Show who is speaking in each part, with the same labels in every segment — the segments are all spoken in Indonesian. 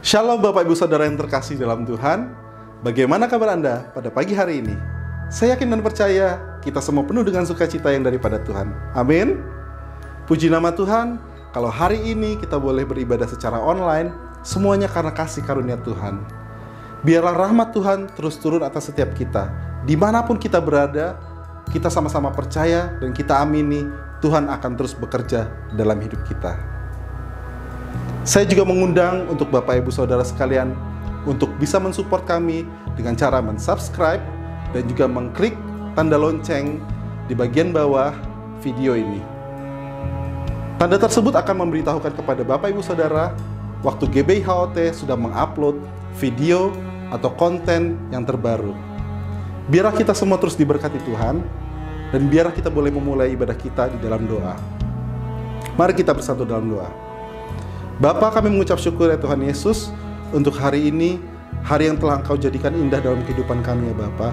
Speaker 1: Shalom Bapak Ibu Saudara yang terkasih dalam Tuhan. Bagaimana kabar Anda pada pagi hari ini? Saya yakin dan percaya kita semua penuh dengan sukacita yang daripada Tuhan. Amin. Puji nama Tuhan, kalau hari ini kita boleh beribadah secara online, semuanya karena kasih karunia Tuhan. Biarlah rahmat Tuhan terus turun atas setiap kita. Dimanapun kita berada, kita sama-sama percaya dan kita amini Tuhan akan terus bekerja dalam hidup kita. Saya juga mengundang untuk Bapak Ibu Saudara sekalian untuk bisa mensupport kami dengan cara mensubscribe dan juga mengklik tanda lonceng di bagian bawah video ini. Tanda tersebut akan memberitahukan kepada Bapak Ibu Saudara waktu GBI HOT sudah mengupload video atau konten yang terbaru. Biarlah kita semua terus diberkati Tuhan dan biarlah kita boleh memulai ibadah kita di dalam doa. Mari kita bersatu dalam doa. Bapa, kami mengucap syukur ya Tuhan Yesus untuk hari ini, hari yang telah Engkau jadikan indah dalam kehidupan kami ya Bapa.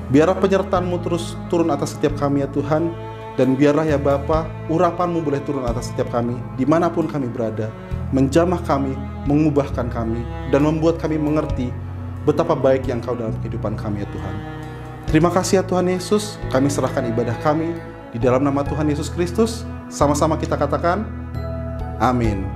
Speaker 1: Biarlah penyertaan-Mu terus turun atas setiap kami ya Tuhan, dan biarlah ya Bapa, urapan-Mu boleh turun atas setiap kami, dimanapun kami berada, menjamah kami, mengubahkan kami, dan membuat kami mengerti betapa baik yang Engkau dalam kehidupan kami ya Tuhan. Terima kasih ya Tuhan Yesus, kami serahkan ibadah kami di dalam nama Tuhan Yesus Kristus. Sama-sama kita katakan, amin.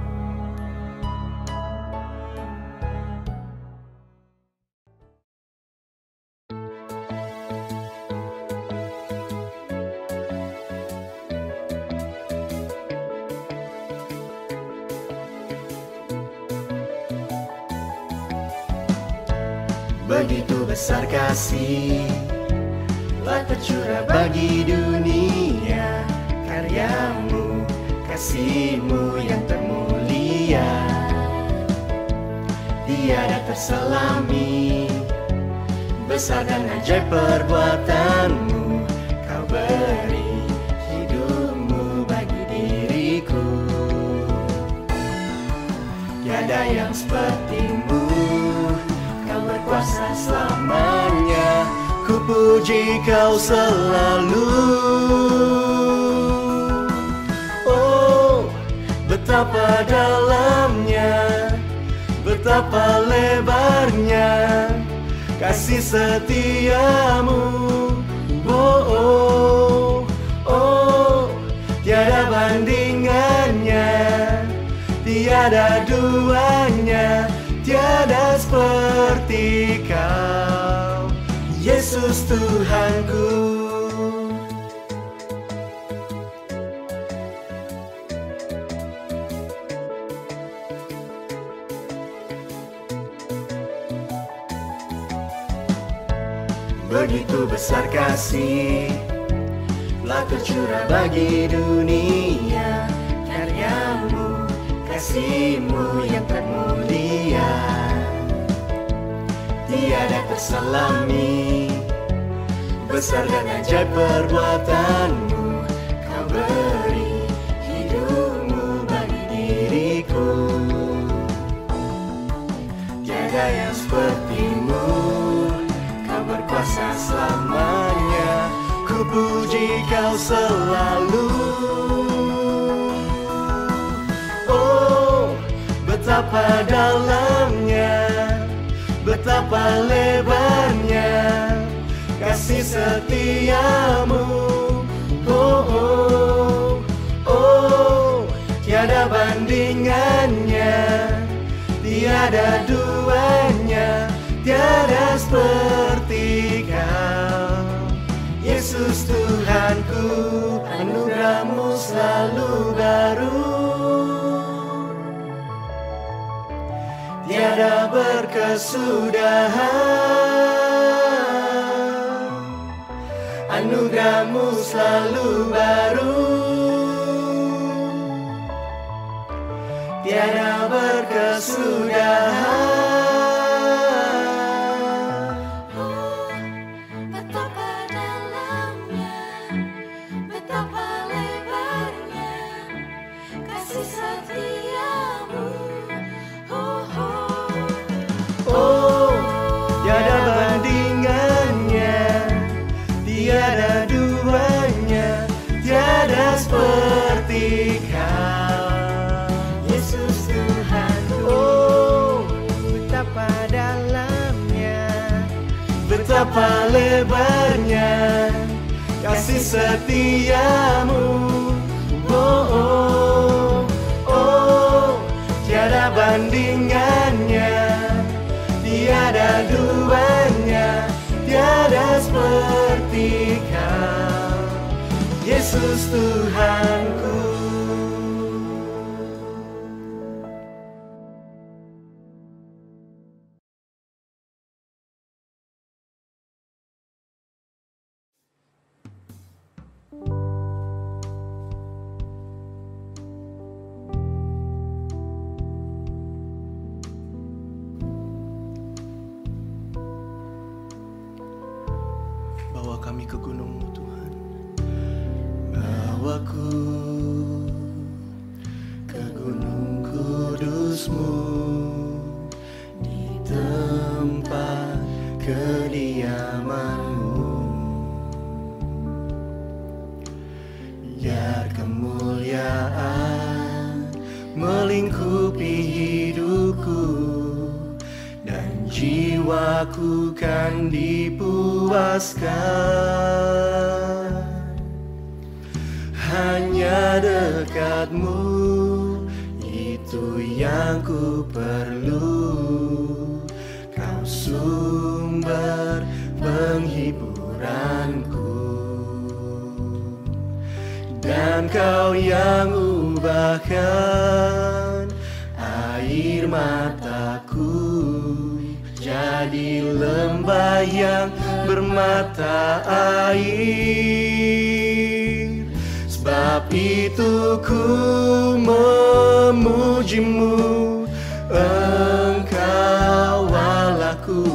Speaker 2: Begitu besar kasih telah tercurah bagi dunia, karya-Mu, kasih-Mu yang termulia, tiada terselami. Besar dan ajaib perbuatan-Mu, Kau beri hidup-Mu bagi diriku. Tiada yang seperti-Mu, berkuasa selamanya, ku puji Kau selalu. Oh, betapa dalamnya, betapa lebarnya kasih setia-Mu. Oh, oh, oh, tiada bandingannya, tiada duanya, tiada seperti Kau, Yesus Tuhanku. Begitu besar kasih telah tercurah bagi dunia, karya-Mu, kasih-Mu yang termulia, tiada terselami. Besar dan ajaib perbuatan-Mu, Kau beri hidup-Mu bagi diriku. Tiada yang seperti-Mu, Kau berkuasa selamanya, ku puji Kau selalu. Oh, betapa dalamnya, betapa lebarnya kasih setia-Mu. Oh, oh, oh, tiada bandingannya, tiada duanya, tiada seperti Kau, Yesus Tuhanku. Anugerah-Mu selalu baru, tiada berkesudahan. Anugerah-Mu selalu baru, tiada berkesudahan.
Speaker 3: Betapa dalamnya, betapa lebarnya kasih setia-Mu. Oh, oh.
Speaker 2: Oh, tiada bandingannya, tiada duanya, tiada seperti Kau, Yesus Tuhanku. Oh, betapa lebarnya kasih setiamu. Oh, oh, oh, tiada bandingannya, tiada duanya, tiada seperti Kau, Yesus Tuhanku.
Speaker 4: Bawa kami ke gunung-Mu Tuhan.
Speaker 2: Bawaku ke gunung kudus-Mu, di tempat kediaman-Mu. Biar kemuliaan melingkupi hidupku, dan jiwaku kan dipuaskan. Hanya dekat-Mu, itu yang ku perlu. Kau sumber penghiburanku, dan Kau yang ubahkan air mataku jadi lembah yang bermata air. Sebab itu ku memuji-Mu, Engkau Allahku.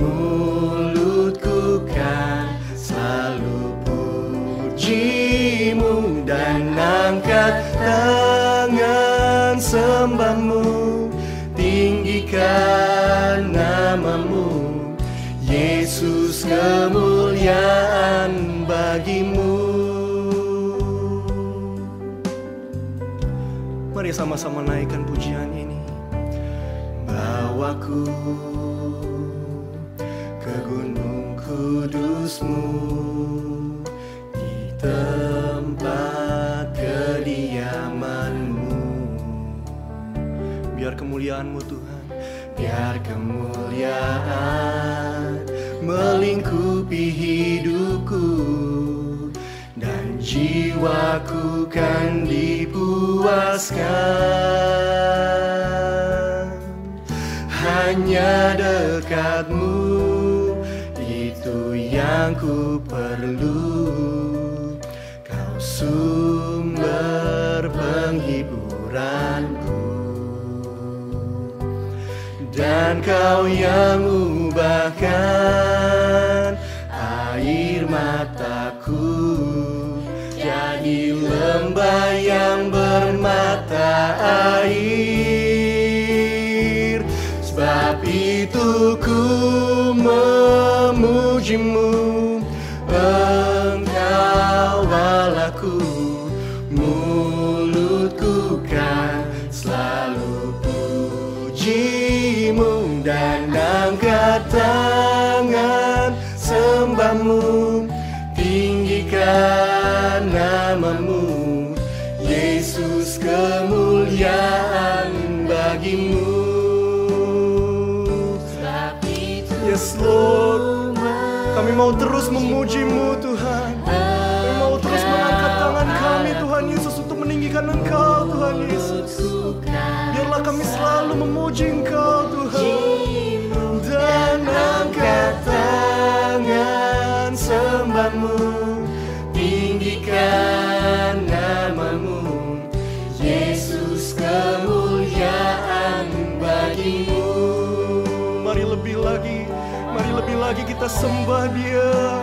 Speaker 2: Mulutku kan selalu puji-Mu, dan angkat tangan sembah-Mu, tinggikan nama-Mu, Yesus, kemuliaan bagi-Mu.
Speaker 4: Mari sama-sama naikkan pujian ini.
Speaker 2: Bawaku ke gunung kudus-Mu, di tempat kediaman-Mu.
Speaker 4: Biar kemuliaan-Mu Tuhan,
Speaker 2: biar kemuliaan melingkupi hidupku, dan jiwaku kan dipuaskan. Hanya dekat-Mu, itu yang ku perlu. Kau sumber penghiburanku, dan Kau yang ubahkan air mataku jadi lembah yang bermata air. Sebab itu ku memuji-Mu, Engkau Allahku. Mulutku kan selalu puji-Mu, dan angkat tangan sembah-Mu, tinggikan nama-Mu, Yesus, kemuliaan bagi-Mu.
Speaker 4: yes Lord, kami mau terus memuji-Mu Tuhan. Kami mau terus mengangkat tangan kami Tuhan Yesus untuk meninggikan Engkau Tuhan Yesus. Biarlah kami selalu memuji Engkau Tuhan,
Speaker 2: Dan angkat tangan sembah-Mu, tinggikan nama-Mu, Yesus, kemuliaan bagi-Mu.
Speaker 4: Mari lebih lagi kita sembah Dia.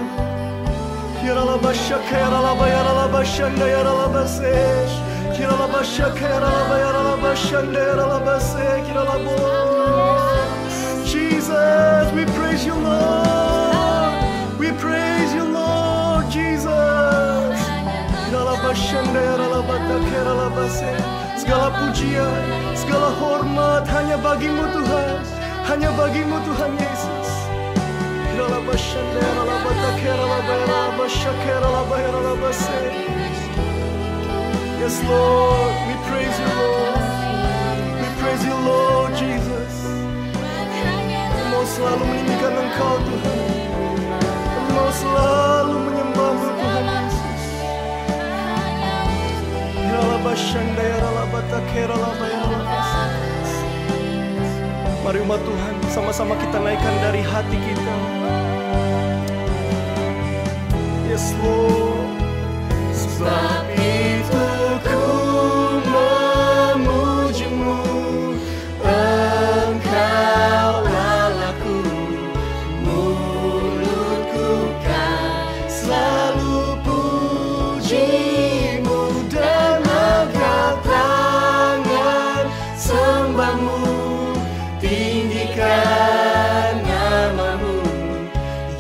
Speaker 4: Yaralabasha kayaralaba yaralabashanda yaralabase. Kiralabasha kayaralaba yaralabashanda yaralabase. Kiralabo. Jesus, we praise You Lord. We praise You Lord Jesus. Kiralabashanda yaralabata kayaralabase. Segala pujian, segala hormat hanya bagi-Mu Tuhan. Hanya bagi-Mu Tuhan Yesus. Yes, Lord, we praise you, Lord. We praise you, Lord Jesus. Kami mau selalu meninggikan Engkau, Tuhan. Kami mau selalu menyembah-Mu, Tuhan Yesus. Mari umat Tuhan, sama-sama kita naikkan dari hati kita. Yes, Lord.
Speaker 2: Sebab itu ku memuji-Mu, Engkau Allahku, mulutku kan selalu puji-Mu dan angkat tangan sembah-Mu, tinggikan nama-Mu,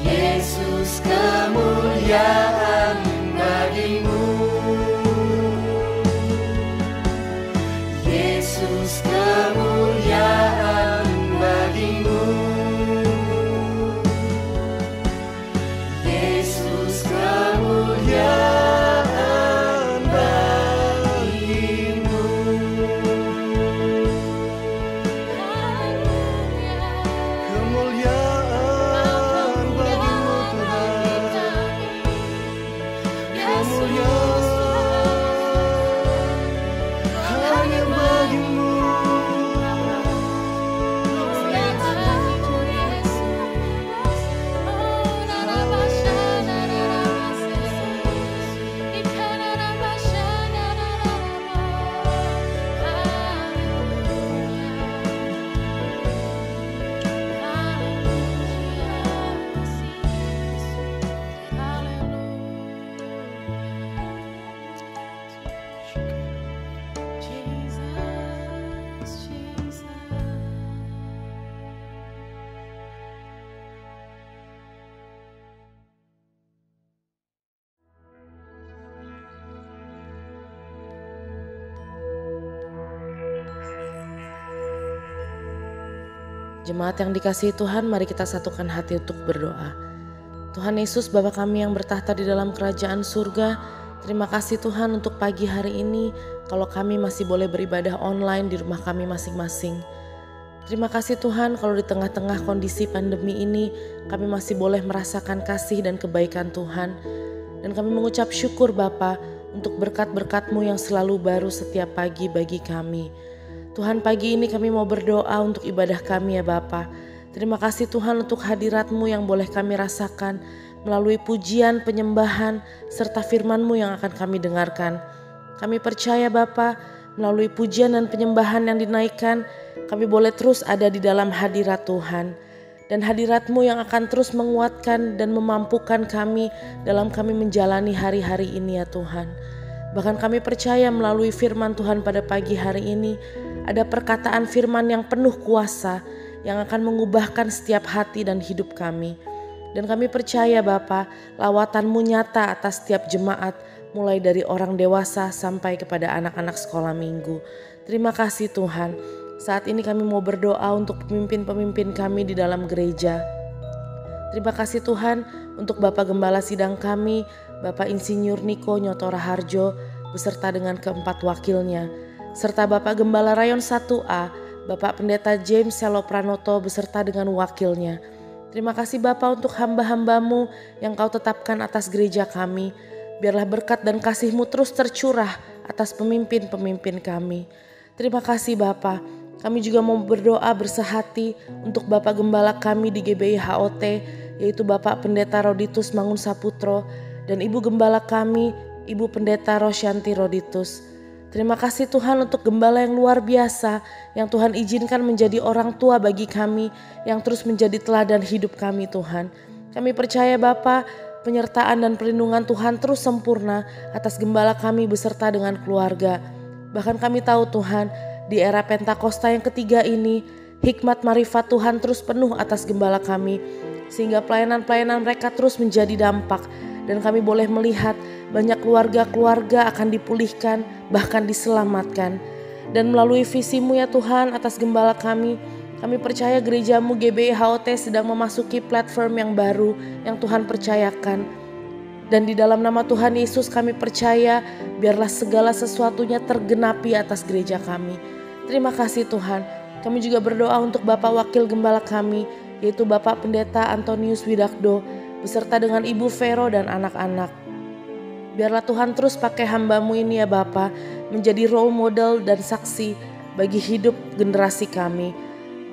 Speaker 2: Yesus, kemuliaan bagimu, Yesus, kemuliaan bagimu, Yesus, kemuliaan bagimu.
Speaker 4: Kemuliaan bagimu, Tuhan. Hanya bagimu.
Speaker 5: Jemaat yang dikasihi Tuhan, mari kita satukan hati untuk berdoa. Tuhan Yesus, Bapa kami yang bertahta di dalam kerajaan surga, terima kasih Tuhan untuk pagi hari ini, kalau kami masih boleh beribadah online di rumah kami masing-masing. Terima kasih Tuhan kalau di tengah-tengah kondisi pandemi ini, kami masih boleh merasakan kasih dan kebaikan Tuhan. Dan kami mengucap syukur Bapa untuk berkat-berkat-Mu yang selalu baru setiap pagi bagi kami. Tuhan, pagi ini kami mau berdoa untuk ibadah kami ya Bapa. Terima kasih Tuhan untuk hadirat-Mu yang boleh kami rasakan melalui pujian, penyembahan, serta firman-Mu yang akan kami dengarkan. Kami percaya Bapa, melalui pujian dan penyembahan yang dinaikkan, kami boleh terus ada di dalam hadirat Tuhan. Dan hadirat-Mu yang akan terus menguatkan dan memampukan kami dalam kami menjalani hari-hari ini ya Tuhan. Bahkan kami percaya melalui firman Tuhan pada pagi hari ini, ada perkataan firman yang penuh kuasa yang akan mengubahkan setiap hati dan hidup kami. Dan kami percaya Bapa, lawatan-Mu nyata atas setiap jemaat, mulai dari orang dewasa sampai kepada anak-anak sekolah minggu. Terima kasih Tuhan. Saat ini kami mau berdoa untuk pemimpin-pemimpin kami di dalam gereja. Terima kasih Tuhan untuk Bapak Gembala Sidang kami, Bapak Insinyur Niko Nyotora Harjo, beserta dengan keempat wakilnya, serta Bapak Gembala Rayon 1A, Bapak Pendeta James Selo Pranoto beserta dengan wakilnya. Terima kasih Bapak untuk hamba-hamba-Mu yang Kau tetapkan atas gereja kami. Biarlah berkat dan kasih-Mu terus tercurah atas pemimpin-pemimpin kami. Terima kasih Bapak. Kami juga mau berdoa bersehati untuk Bapak Gembala kami di GBI HOT, yaitu Bapak Pendeta Roditus Mangun Saputro dan Ibu Gembala kami, Ibu Pendeta Rosyanti Roditus. Terima kasih Tuhan untuk gembala yang luar biasa yang Tuhan izinkan menjadi orang tua bagi kami, yang terus menjadi teladan hidup kami Tuhan. Kami percaya Bapa, penyertaan dan perlindungan Tuhan terus sempurna atas gembala kami beserta dengan keluarga. Bahkan kami tahu Tuhan, di era Pentakosta yang ketiga ini, hikmat marifat Tuhan terus penuh atas gembala kami, sehingga pelayanan-pelayanan mereka terus menjadi dampak. Dan kami boleh melihat banyak keluarga-keluarga akan dipulihkan, bahkan diselamatkan. Dan melalui visi-Mu ya Tuhan atas gembala kami Kami percaya gerejamu GBI HOT sedang memasuki platform yang baru yang Tuhan percayakan. Dan di dalam nama Tuhan Yesus kami percaya biarlah segala sesuatunya tergenapi atas gereja kami. Terima kasih Tuhan. Kami juga berdoa untuk Bapak Wakil Gembala kami, yaitu Bapak Pendeta Antonius Widakdo, beserta dengan Ibu Vero dan anak-anak. Biarlah Tuhan terus pakai hamba-Mu ini ya Bapa, menjadi role model dan saksi bagi hidup generasi kami.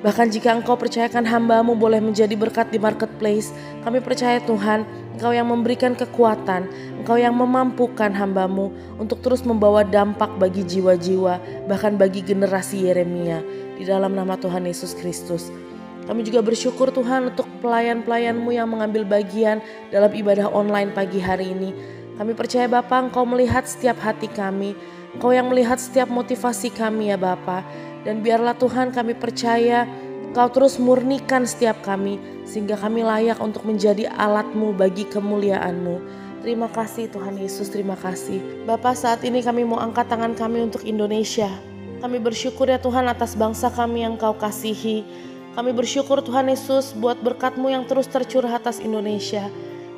Speaker 5: Bahkan jika Engkau percayakan hamba-Mu boleh menjadi berkat di marketplace, kami percaya Tuhan, Engkau yang memberikan kekuatan, Engkau yang memampukan hamba-Mu untuk terus membawa dampak bagi jiwa-jiwa, bahkan bagi generasi Yeremia, di dalam nama Tuhan Yesus Kristus. Kami juga bersyukur Tuhan untuk pelayan-pelayan-Mu yang mengambil bagian dalam ibadah online pagi hari ini. Kami percaya Bapa, Engkau melihat setiap hati kami, Engkau yang melihat setiap motivasi kami ya Bapa. Dan biarlah Tuhan kami percaya Engkau terus murnikan setiap kami, sehingga kami layak untuk menjadi alat-Mu bagi kemuliaan-Mu. Terima kasih Tuhan Yesus, terima kasih. Bapa, saat ini kami mau angkat tangan kami untuk Indonesia. Kami bersyukur ya Tuhan atas bangsa kami yang Kau kasihi. Kami bersyukur Tuhan Yesus buat berkat-Mu yang terus tercurah atas Indonesia.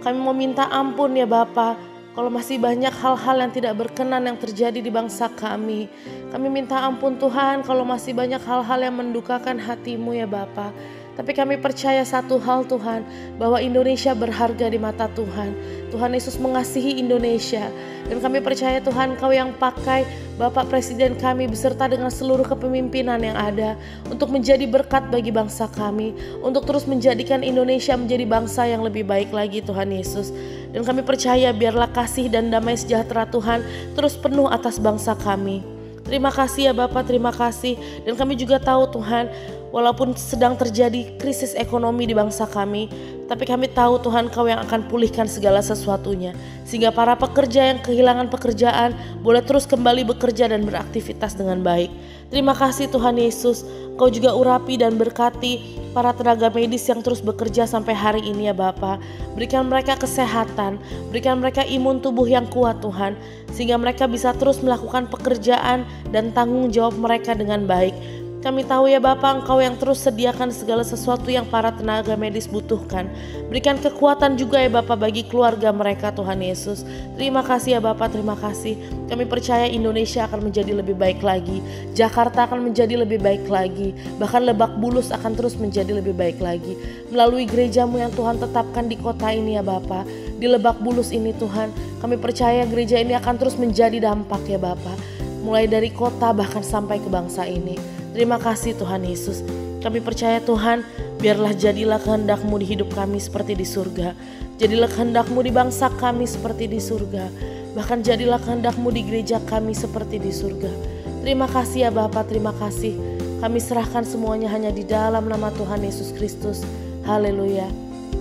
Speaker 5: Kami mau minta ampun ya Bapa, kalau masih banyak hal-hal yang tidak berkenan yang terjadi di bangsa kami. Kami minta ampun Tuhan kalau masih banyak hal-hal yang mendukakan hati-Mu ya Bapa. Tapi kami percaya satu hal Tuhan, bahwa Indonesia berharga di mata Tuhan. Tuhan Yesus mengasihi Indonesia. Dan kami percaya Tuhan, Kau yang pakai Bapak Presiden kami beserta dengan seluruh kepemimpinan yang ada untuk menjadi berkat bagi bangsa kami, untuk terus menjadikan Indonesia menjadi bangsa yang lebih baik lagi Tuhan Yesus. Dan kami percaya biarlah kasih dan damai sejahtera Tuhan terus penuh atas bangsa kami. Terima kasih ya Bapak, terima kasih. Dan kami juga tahu Tuhan, walaupun sedang terjadi krisis ekonomi di bangsa kami, tapi kami tahu Tuhan Kau yang akan pulihkan segala sesuatunya. Sehingga para pekerja yang kehilangan pekerjaan boleh terus kembali bekerja dan beraktivitas dengan baik. Terima kasih Tuhan Yesus, Kau juga urapi dan berkati para tenaga medis yang terus bekerja sampai hari ini ya Bapa. Berikan mereka kesehatan, berikan mereka imun tubuh yang kuat Tuhan, sehingga mereka bisa terus melakukan pekerjaan dan tanggung jawab mereka dengan baik. Kami tahu ya Bapa, Engkau yang terus sediakan segala sesuatu yang para tenaga medis butuhkan. Berikan kekuatan juga ya Bapa bagi keluarga mereka Tuhan Yesus. Terima kasih ya Bapa, terima kasih. Kami percaya Indonesia akan menjadi lebih baik lagi. Jakarta akan menjadi lebih baik lagi. Bahkan Lebak Bulus akan terus menjadi lebih baik lagi. Melalui gereja-Mu yang Tuhan tetapkan di kota ini ya Bapa. Di Lebak Bulus ini Tuhan, kami percaya gereja ini akan terus menjadi dampak ya Bapa. Mulai dari kota bahkan sampai ke bangsa ini. Terima kasih Tuhan Yesus. Kami percaya Tuhan, biarlah jadilah kehendak-Mu di hidup kami seperti di surga. Jadilah kehendak-Mu di bangsa kami seperti di surga. Bahkan jadilah kehendak-Mu di gereja kami seperti di surga. Terima kasih ya Bapa, terima kasih. Kami serahkan semuanya hanya di dalam nama Tuhan Yesus Kristus. Haleluya.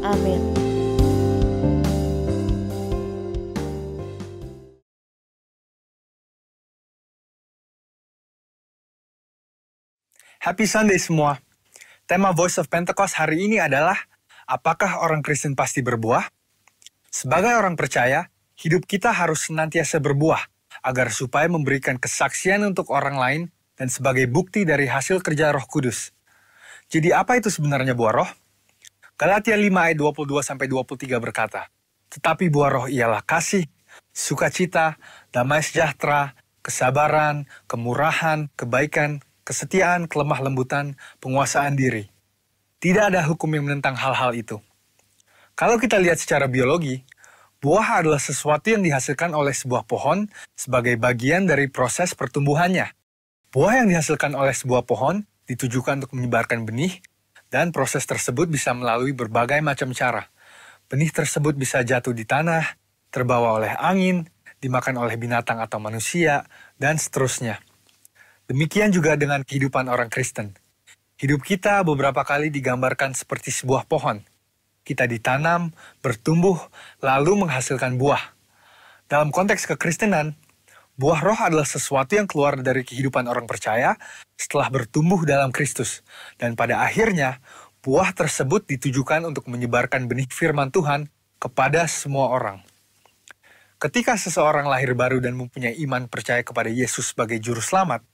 Speaker 5: Amin.
Speaker 6: Happy Sunday semua. Tema Voice of Pentecost hari ini adalah, apakah orang Kristen pasti berbuah? Sebagai orang percaya, hidup kita harus senantiasa berbuah, agar supaya memberikan kesaksian untuk orang lain dan sebagai bukti dari hasil kerja Roh Kudus. Jadi apa itu sebenarnya buah roh? Galatia 5 ayat 22-23 berkata, tetapi buah roh ialah kasih, sukacita, damai sejahtera, kesabaran, kemurahan, kebaikan, kesetiaan, kelemah lembutan, penguasaan diri. Tidak ada hukum yang menentang hal-hal itu. Kalau kita lihat secara biologi, buah adalah sesuatu yang dihasilkan oleh sebuah pohon sebagai bagian dari proses pertumbuhannya. Buah yang dihasilkan oleh sebuah pohon ditujukan untuk menyebarkan benih, dan proses tersebut bisa melalui berbagai macam cara. Benih tersebut bisa jatuh di tanah, terbawa oleh angin, dimakan oleh binatang atau manusia, dan seterusnya. Demikian juga dengan kehidupan orang Kristen. Hidup kita beberapa kali digambarkan seperti sebuah pohon. Kita ditanam, bertumbuh, lalu menghasilkan buah. Dalam konteks kekristenan, buah roh adalah sesuatu yang keluar dari kehidupan orang percaya setelah bertumbuh dalam Kristus. Dan pada akhirnya, buah tersebut ditujukan untuk menyebarkan benih firman Tuhan kepada semua orang. Ketika seseorang lahir baru dan mempunyai iman percaya kepada Yesus sebagai juru selamat,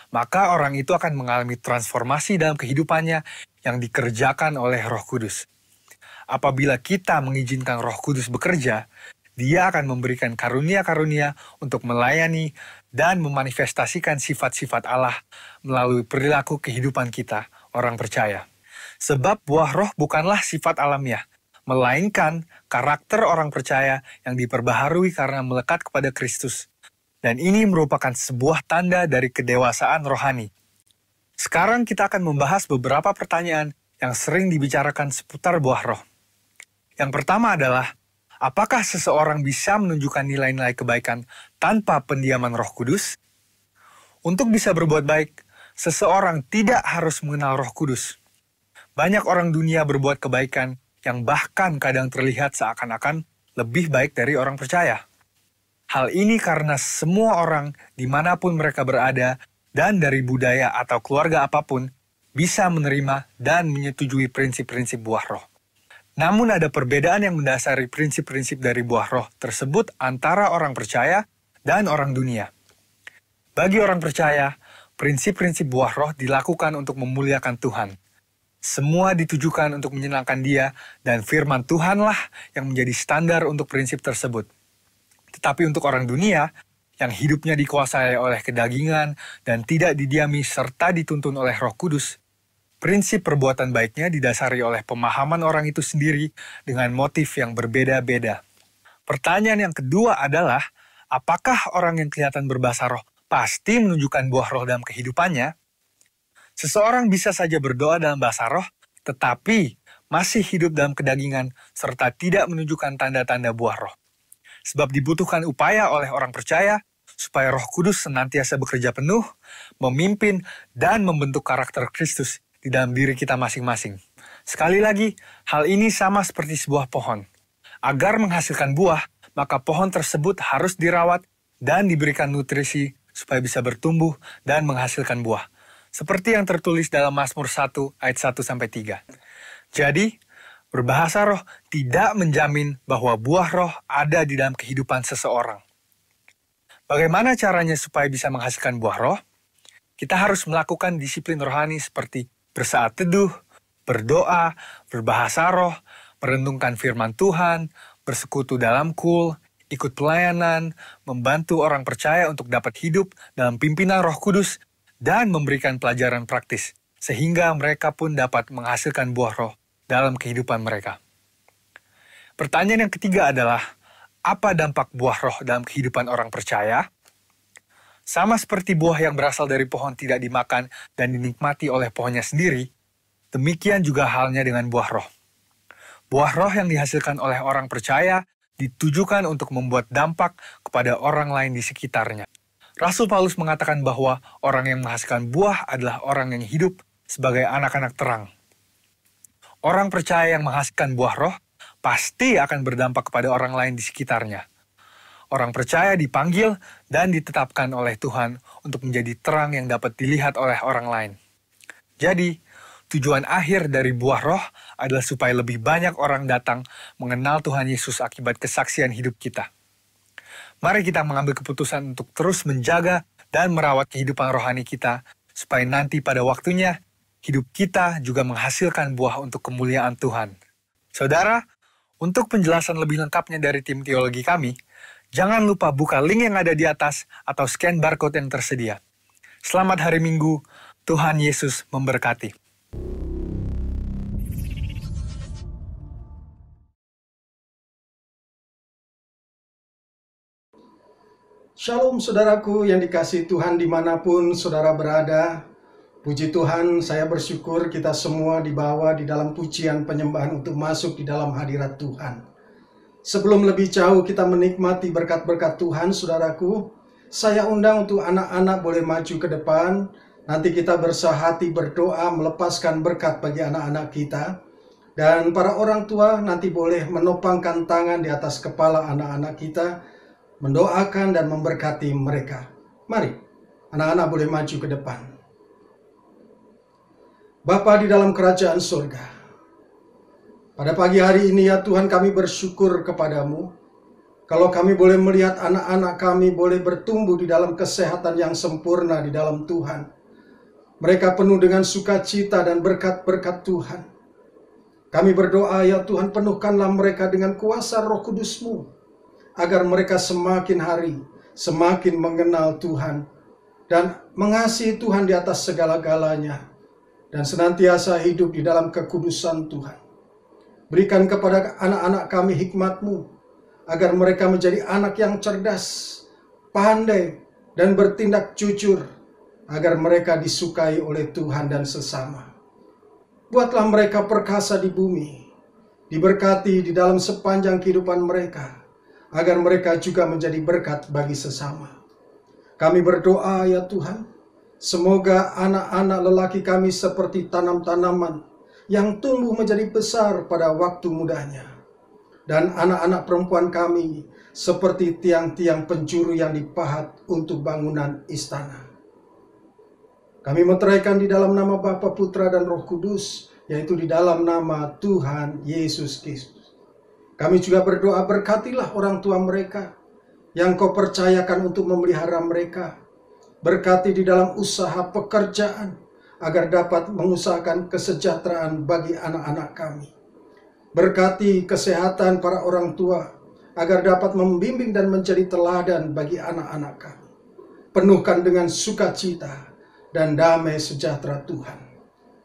Speaker 6: maka orang itu akan mengalami transformasi dalam kehidupannya yang dikerjakan oleh Roh Kudus. Apabila kita mengizinkan Roh Kudus bekerja, Dia akan memberikan karunia-karunia untuk melayani dan memanifestasikan sifat-sifat Allah melalui perilaku kehidupan kita, orang percaya. Sebab buah roh bukanlah sifat alamiah, melainkan karakter orang percaya yang diperbaharui karena melekat kepada Kristus. Dan ini merupakan sebuah tanda dari kedewasaan rohani. Sekarang kita akan membahas beberapa pertanyaan yang sering dibicarakan seputar buah roh. Yang pertama adalah, apakah seseorang bisa menunjukkan nilai-nilai kebaikan tanpa pendiaman Roh Kudus? Untuk bisa berbuat baik, seseorang tidak harus mengenal Roh Kudus. Banyak orang dunia berbuat kebaikan yang bahkan kadang terlihat seakan-akan lebih baik dari orang percaya. Hal ini karena semua orang dimanapun mereka berada dan dari budaya atau keluarga apapun bisa menerima dan menyetujui prinsip-prinsip buah roh. Namun ada perbedaan yang mendasari prinsip-prinsip dari buah roh tersebut antara orang percaya dan orang dunia. Bagi orang percaya, prinsip-prinsip buah roh dilakukan untuk memuliakan Tuhan. Semua ditujukan untuk menyenangkan Dia, dan firman Tuhanlah yang menjadi standar untuk prinsip tersebut. Tetapi untuk orang dunia, yang hidupnya dikuasai oleh kedagingan dan tidak didiami serta dituntun oleh Roh Kudus, prinsip perbuatan baiknya didasari oleh pemahaman orang itu sendiri dengan motif yang berbeda-beda. Pertanyaan yang kedua adalah, apakah orang yang kelihatan berbahasa roh pasti menunjukkan buah roh dalam kehidupannya? Seseorang bisa saja berdoa dalam bahasa roh, tetapi masih hidup dalam kedagingan serta tidak menunjukkan tanda-tanda buah roh. Sebab dibutuhkan upaya oleh orang percaya supaya Roh Kudus senantiasa bekerja penuh, memimpin, dan membentuk karakter Kristus di dalam diri kita masing-masing. Sekali lagi, hal ini sama seperti sebuah pohon. Agar menghasilkan buah, maka pohon tersebut harus dirawat dan diberikan nutrisi supaya bisa bertumbuh dan menghasilkan buah. Seperti yang tertulis dalam Mazmur 1 ayat 1-3. Jadi, berbahasa roh tidak menjamin bahwa buah roh ada di dalam kehidupan seseorang. Bagaimana caranya supaya bisa menghasilkan buah roh? Kita harus melakukan disiplin rohani seperti bersaat teduh, berdoa, berbahasa roh, merenungkan firman Tuhan, bersekutu dalam kul, ikut pelayanan, membantu orang percaya untuk dapat hidup dalam pimpinan Roh Kudus, dan memberikan pelajaran praktis, sehingga mereka pun dapat menghasilkan buah roh dalam kehidupan mereka. Pertanyaan yang ketiga adalah, apa dampak buah roh dalam kehidupan orang percaya? Sama seperti buah yang berasal dari pohon tidak dimakan dan dinikmati oleh pohonnya sendiri, demikian juga halnya dengan buah roh. Buah roh yang dihasilkan oleh orang percaya ditujukan untuk membuat dampak kepada orang lain di sekitarnya. Rasul Paulus mengatakan bahwa orang yang menghasilkan buah adalah orang yang hidup sebagai anak-anak terang. Orang percaya yang menghasilkan buah roh pasti akan berdampak kepada orang lain di sekitarnya. Orang percaya dipanggil dan ditetapkan oleh Tuhan untuk menjadi terang yang dapat dilihat oleh orang lain. Jadi, tujuan akhir dari buah roh adalah supaya lebih banyak orang datang mengenal Tuhan Yesus akibat kesaksian hidup kita. Mari kita mengambil keputusan untuk terus menjaga dan merawat kehidupan rohani kita, supaya nanti pada waktunya, hidup kita juga menghasilkan buah untuk kemuliaan Tuhan. Saudara, untuk penjelasan lebih lengkapnya dari tim teologi kami, jangan lupa buka link yang ada di atas atau scan barcode yang tersedia. Selamat hari Minggu, Tuhan Yesus memberkati.
Speaker 4: Shalom saudaraku yang dikasihi Tuhan dimanapun saudara berada. Puji Tuhan, saya bersyukur kita semua dibawa di dalam pujian penyembahan untuk masuk di dalam hadirat Tuhan. Sebelum lebih jauh kita menikmati berkat-berkat Tuhan, saudaraku, saya undang untuk anak-anak boleh maju ke depan. Nanti kita bersahati berdoa melepaskan berkat bagi anak-anak kita. Dan para orang tua nanti boleh menopangkan tangan di atas kepala anak-anak kita, mendoakan dan memberkati mereka. Mari, anak-anak boleh maju ke depan. Bapa di dalam kerajaan surga, pada pagi hari ini ya Tuhan kami bersyukur kepadamu,
Speaker 7: Kalau kami boleh melihat anak-anak kami boleh bertumbuh di dalam kesehatan yang sempurna di dalam Tuhan. Mereka penuh dengan sukacita dan berkat-berkat Tuhan. Kami berdoa, ya Tuhan, penuhkanlah mereka dengan kuasa Roh Kudus-Mu, agar mereka semakin hari semakin mengenal Tuhan dan mengasihi Tuhan di atas segala-galanya, dan senantiasa hidup di dalam kekudusan Tuhan. Berikan kepada anak-anak kami hikmat-Mu, agar mereka menjadi anak yang cerdas, pandai, dan bertindak jujur, agar mereka disukai oleh Tuhan dan sesama. Buatlah mereka perkasa di bumi, diberkati di dalam sepanjang kehidupan mereka, agar mereka juga menjadi berkat bagi sesama. Kami berdoa, ya Tuhan, semoga anak-anak lelaki kami seperti tanam-tanaman yang tumbuh menjadi besar pada waktu mudanya, dan anak-anak perempuan kami seperti tiang-tiang penjuru yang dipahat untuk bangunan istana. Kami meteraikan di dalam nama Bapa, Putra, dan Roh Kudus, yaitu di dalam nama Tuhan Yesus Kristus. Kami juga berdoa, berkatilah orang tua mereka yang Kau percayakan untuk memelihara mereka. Berkati di dalam usaha pekerjaan, agar dapat mengusahakan kesejahteraan bagi anak-anak kami. Berkati kesehatan para orang tua, agar dapat membimbing dan menjadi teladan bagi anak-anak kami. Penuhkan dengan sukacita dan damai sejahtera Tuhan.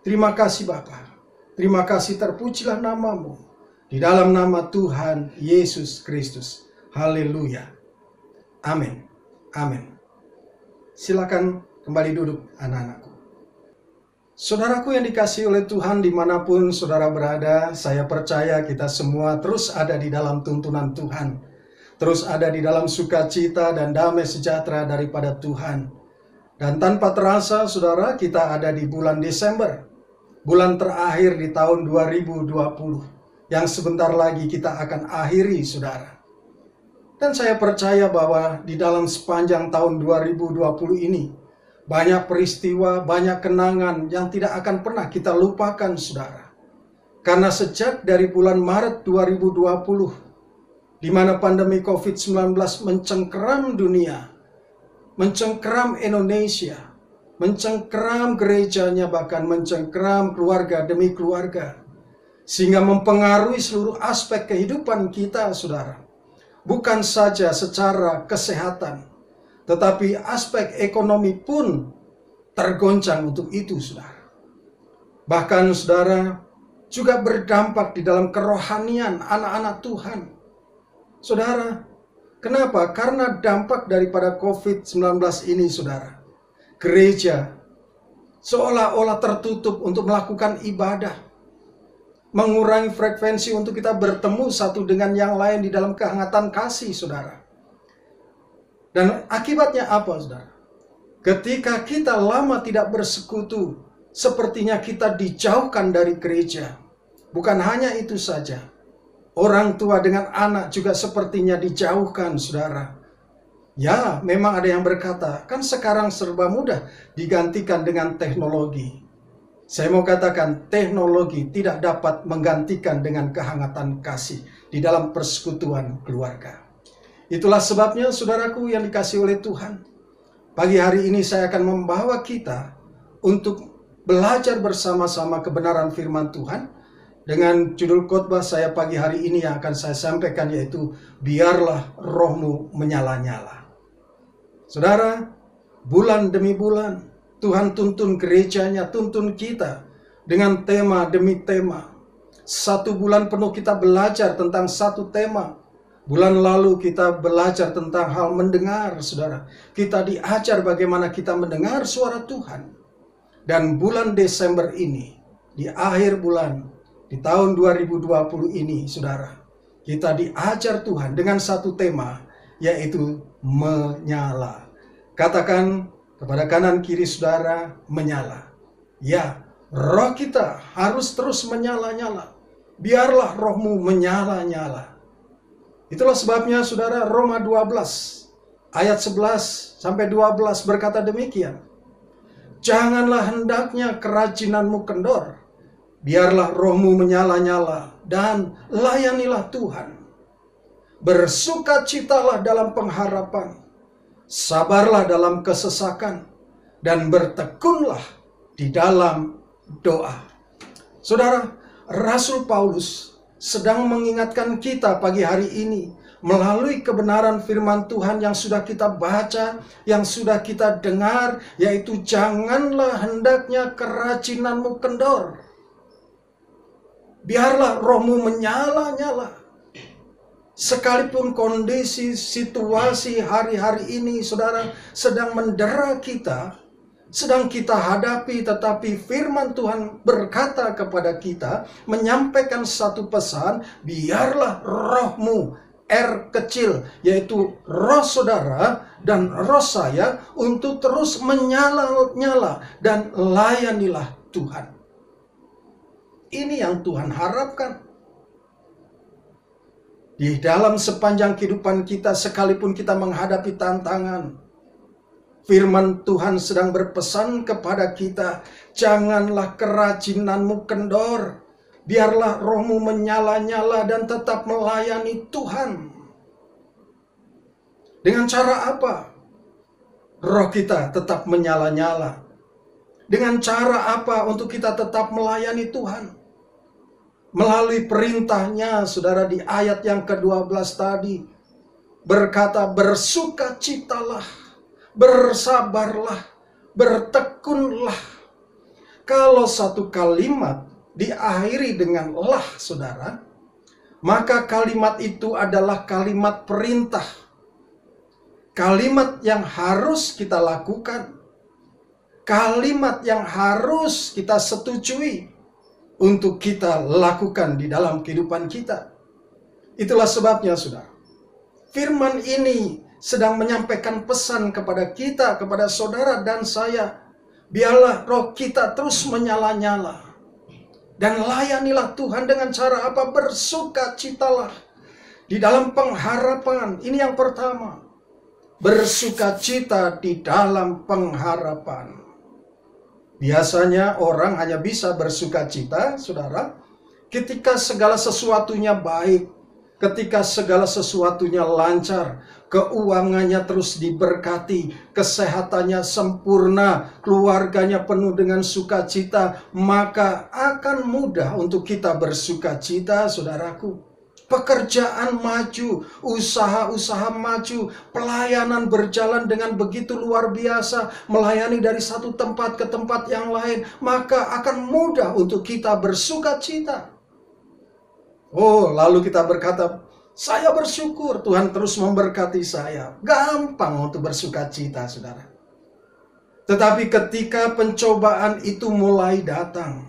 Speaker 7: Terima kasih Bapa. Terima kasih, terpujilah nama-Mu. Di dalam nama Tuhan Yesus Kristus. Haleluya. Amin. Amin. Silakan kembali duduk anak-anakku. Saudaraku yang dikasihi oleh Tuhan, dimanapun saudara berada, saya percaya kita semua terus ada di dalam tuntunan Tuhan. Terus ada di dalam sukacita dan damai sejahtera daripada Tuhan. Dan tanpa terasa, saudara, kita ada di bulan Desember. Bulan terakhir di tahun 2020. Yang sebentar lagi kita akan akhiri, saudara. Dan saya percaya bahwa di dalam sepanjang tahun 2020 ini, banyak peristiwa, banyak kenangan yang tidak akan pernah kita lupakan, saudara. Karena sejak dari bulan Maret 2020, di mana pandemi COVID-19 mencengkeram dunia, mencengkeram Indonesia, mencengkeram gerejanya, bahkan mencengkeram keluarga demi keluarga, sehingga mempengaruhi seluruh aspek kehidupan kita, saudara. Bukan saja secara kesehatan, tetapi aspek ekonomi pun tergoncang untuk itu, saudara. Bahkan, saudara, juga berdampak di dalam kerohanian anak-anak Tuhan. Saudara, kenapa? Karena dampak daripada COVID-19 ini, saudara. Gereja seolah-olah tertutup untuk melakukan ibadah. Mengurangi frekuensi untuk kita bertemu satu dengan yang lain di dalam kehangatan kasih, saudara. Dan akibatnya apa, saudara? Ketika kita lama tidak bersekutu, sepertinya kita dijauhkan dari gereja. Bukan hanya itu saja, orang tua dengan anak juga sepertinya dijauhkan, saudara. Ya, memang ada yang berkata, kan sekarang serba mudah digantikan dengan teknologi. Saya mau katakan, teknologi tidak dapat menggantikan dengan kehangatan kasih di dalam persekutuan keluarga. Itulah sebabnya, saudaraku yang dikasihi oleh Tuhan, pagi hari ini saya akan membawa kita untuk belajar bersama-sama kebenaran firman Tuhan dengan judul khotbah saya pagi hari ini yang akan saya sampaikan, yaitu biarlah rohmu menyala-nyala. Saudara, bulan demi bulan Tuhan tuntun gerejanya, tuntun kita dengan tema demi tema. 1 bulan penuh kita belajar tentang satu tema. Bulan lalu kita belajar tentang hal mendengar, saudara. Kita diajar bagaimana kita mendengar suara Tuhan. Dan bulan Desember ini, di akhir bulan, di tahun 2020 ini, saudara, kita diajar Tuhan dengan satu tema, yaitu menyala. Katakan kepada kanan kiri saudara, menyala. Ya, roh kita harus terus menyala-nyala. Biarlah rohmu menyala-nyala. Itulah sebabnya, saudara, Roma 12 ayat 11 sampai 12 berkata demikian. Janganlah hendaknya kerajinanmu kendor. Biarlah rohmu menyala-nyala dan layanilah Tuhan. bersukacitalah dalam pengharapan, sabarlah dalam kesesakan, dan bertekunlah di dalam doa. Saudara, Rasul Paulus sedang mengingatkan kita pagi hari ini melalui kebenaran firman Tuhan yang sudah kita baca, yang sudah kita dengar, yaitu janganlah hendaknya kerajinanmu kendor. Biarlah rohmu menyala-nyala. Sekalipun kondisi, situasi hari-hari ini, saudara, sedang mendera kita, sedang kita hadapi, tetapi firman Tuhan berkata kepada kita, menyampaikan satu pesan, biarlah rohmu, R kecil, yaitu roh saudara dan roh saya, untuk terus menyala-nyala dan layanilah Tuhan. Ini yang Tuhan harapkan. Di dalam sepanjang kehidupan kita, sekalipun kita menghadapi tantangan, firman Tuhan sedang berpesan kepada kita, janganlah kerajinanmu kendor, biarlah rohmu menyala-nyala dan tetap melayani Tuhan. Dengan cara apa? Roh kita tetap menyala-nyala. Dengan cara apa untuk kita tetap melayani Tuhan? Melalui perintahnya, saudara, di ayat yang ke-12 tadi, berkata, bersukacitalah, bersabarlah, bertekunlah. Kalau satu kalimat diakhiri dengan lah, saudara, maka kalimat itu adalah kalimat perintah. Kalimat yang harus kita lakukan. Kalimat yang harus kita setujui untuk kita lakukan di dalam kehidupan kita. Itulah sebabnya, saudara, firman ini sedang menyampaikan pesan kepada kita, kepada saudara dan saya. Biarlah roh kita terus menyala-nyala. Dan layanilah Tuhan dengan cara apa? Bersukacitalah di dalam pengharapan. Ini yang pertama. Bersukacita di dalam pengharapan. Biasanya orang hanya bisa bersukacita, saudara, ketika segala sesuatunya baik, ketika segala sesuatunya lancar, keuangannya terus diberkati, kesehatannya sempurna, keluarganya penuh dengan sukacita, maka akan mudah untuk kita bersukacita, saudaraku. Pekerjaan maju, usaha-usaha maju, pelayanan berjalan dengan begitu luar biasa, melayani dari satu tempat ke tempat yang lain, maka akan mudah untuk kita bersukacita. Oh, lalu kita berkata, saya bersyukur Tuhan terus memberkati saya. Gampang untuk bersukacita, saudara. Tetapi ketika pencobaan itu mulai datang,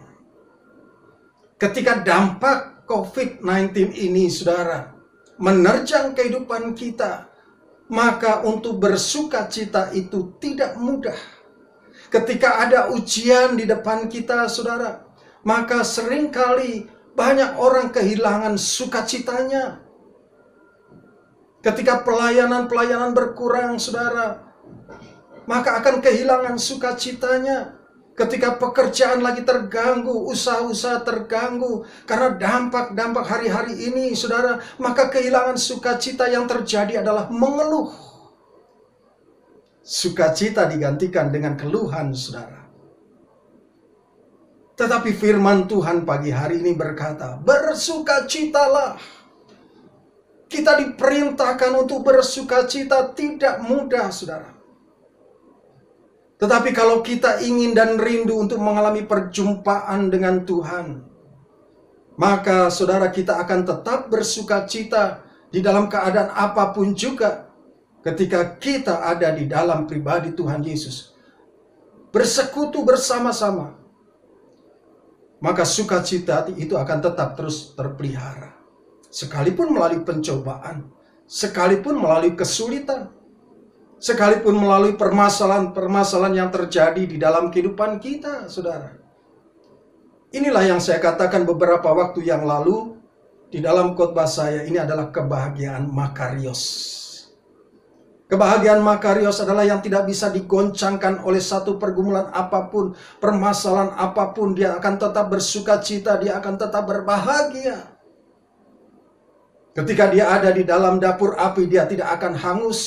Speaker 7: ketika dampak COVID-19 ini, saudara, menerjang kehidupan kita, maka untuk bersukacita itu tidak mudah. Ketika ada ujian di depan kita, saudara, maka seringkali banyak orang kehilangan sukacitanya. Ketika pelayanan-pelayanan berkurang, saudara, maka akan kehilangan sukacitanya. Ketika pekerjaan lagi terganggu, usaha-usaha terganggu, karena dampak-dampak hari-hari ini, saudara, maka kehilangan sukacita yang terjadi adalah mengeluh. Sukacita digantikan dengan keluhan, saudara. Tetapi firman Tuhan pagi hari ini berkata, bersukacitalah. Kita diperintahkan untuk bersukacita, tidak mudah, saudara. Tetapi kalau kita ingin dan rindu untuk mengalami perjumpaan dengan Tuhan, maka saudara, kita akan tetap bersukacita di dalam keadaan apapun juga ketika kita ada di dalam pribadi Tuhan Yesus. Bersekutu bersama-sama, maka sukacita itu akan tetap terus terpelihara. Sekalipun melalui pencobaan, sekalipun melalui kesulitan, sekalipun melalui permasalahan-permasalahan yang terjadi di dalam kehidupan kita, saudara. Inilah yang saya katakan beberapa waktu yang lalu di dalam khotbah saya, ini adalah kebahagiaan Makarios. Kebahagiaan Makarios adalah yang tidak bisa digoncangkan oleh satu pergumulan apapun, permasalahan apapun. Dia akan tetap bersukacita, dia akan tetap berbahagia. Ketika dia ada di dalam dapur api, dia tidak akan hangus.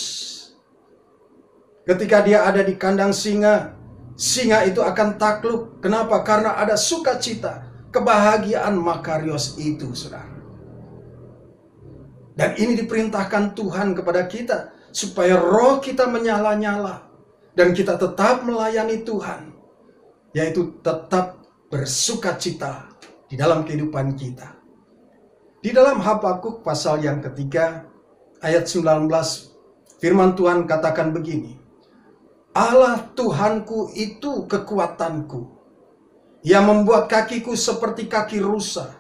Speaker 7: Ketika dia ada di kandang singa, singa itu akan takluk. Kenapa? Karena ada sukacita, kebahagiaan makarios itu, saudara. Dan ini diperintahkan Tuhan kepada kita, supaya roh kita menyala-nyala, dan kita tetap melayani Tuhan, yaitu tetap bersukacita di dalam kehidupan kita. Di dalam Habakuk pasal yang ketiga, ayat 19, firman Tuhan katakan begini, Allah Tuhanku itu kekuatanku. Ia membuat kakiku seperti kaki rusa.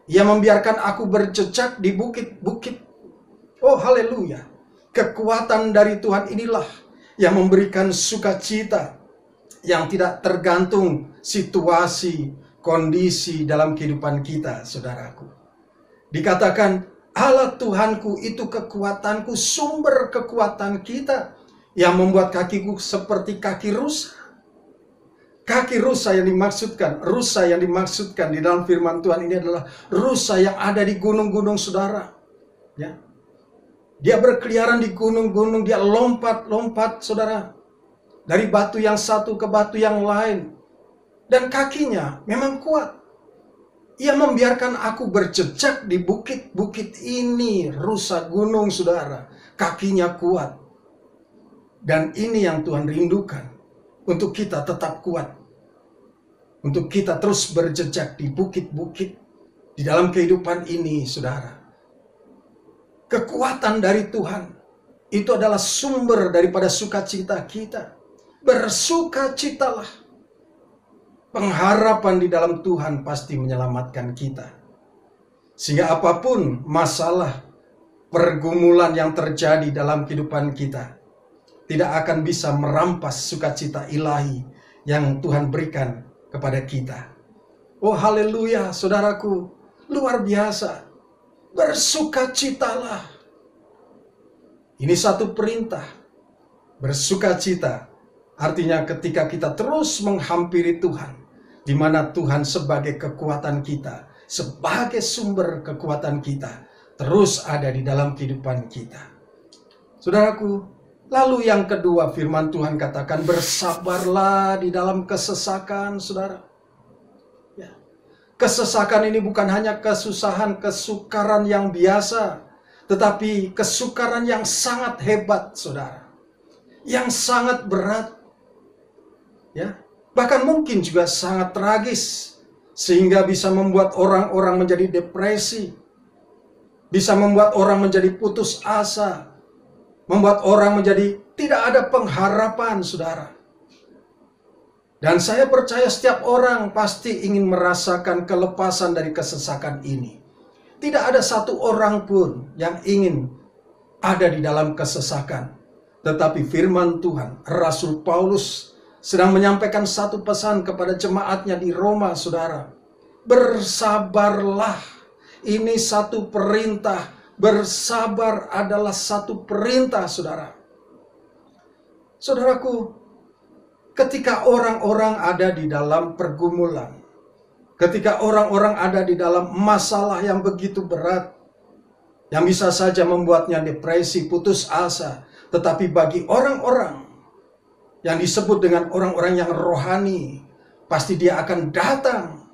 Speaker 7: Ia membiarkan aku berjejak di bukit-bukit. Oh haleluya. Kekuatan dari Tuhan inilah yang memberikan sukacita yang tidak tergantung situasi, kondisi dalam kehidupan kita, saudaraku. Dikatakan Allah Tuhanku itu kekuatanku, sumber kekuatan kita, yang membuat kakiku seperti kaki rusa. Kaki rusa yang dimaksudkan di dalam firman Tuhan ini adalah rusa yang ada di gunung-gunung, saudara. Ya. Dia berkeliaran di gunung-gunung, dia lompat-lompat, saudara. Dari batu yang satu ke batu yang lain. Dan kakinya memang kuat. Ia membiarkan aku berjejak di bukit-bukit ini, rusa gunung, saudara. Kakinya kuat. Dan ini yang Tuhan rindukan, untuk kita tetap kuat, untuk kita terus berjejak di bukit-bukit di dalam kehidupan ini, saudara. Kekuatan dari Tuhan itu adalah sumber daripada sukacita kita. Bersukacitalah. Pengharapan di dalam Tuhan pasti menyelamatkan kita, sehingga apapun masalah, pergumulan yang terjadi dalam kehidupan kita tidak akan bisa merampas sukacita ilahi yang Tuhan berikan kepada kita. Oh haleluya, saudaraku, luar biasa. Bersukacitalah. Ini satu perintah. Bersukacita artinya ketika kita terus menghampiri Tuhan, di mana Tuhan sebagai kekuatan kita, sebagai sumber kekuatan kita, terus ada di dalam kehidupan kita. Saudaraku, lalu yang kedua, firman Tuhan katakan bersabarlah di dalam kesesakan, saudara. Ya. Kesesakan ini bukan hanya kesusahan, kesukaran yang biasa, tetapi kesukaran yang sangat hebat, saudara. Yang sangat berat. Ya. Bahkan mungkin juga sangat tragis, sehingga bisa membuat orang-orang menjadi depresi, bisa membuat orang menjadi putus asa, membuat orang menjadi tidak ada pengharapan, saudara. Dan saya percaya setiap orang pasti ingin merasakan kelepasan dari kesesakan ini. Tidak ada satu orang pun yang ingin ada di dalam kesesakan. Tetapi firman Tuhan, Rasul Paulus sedang menyampaikan satu pesan kepada jemaatnya di Roma, saudara. Bersabarlah. Ini satu perintah. Bersabar adalah satu perintah, saudara. Saudaraku, ketika orang-orang ada di dalam pergumulan, ketika orang-orang ada di dalam masalah yang begitu berat, yang bisa saja membuatnya depresi, putus asa, tetapi bagi orang-orang yang disebut dengan orang-orang yang rohani, pasti dia akan datang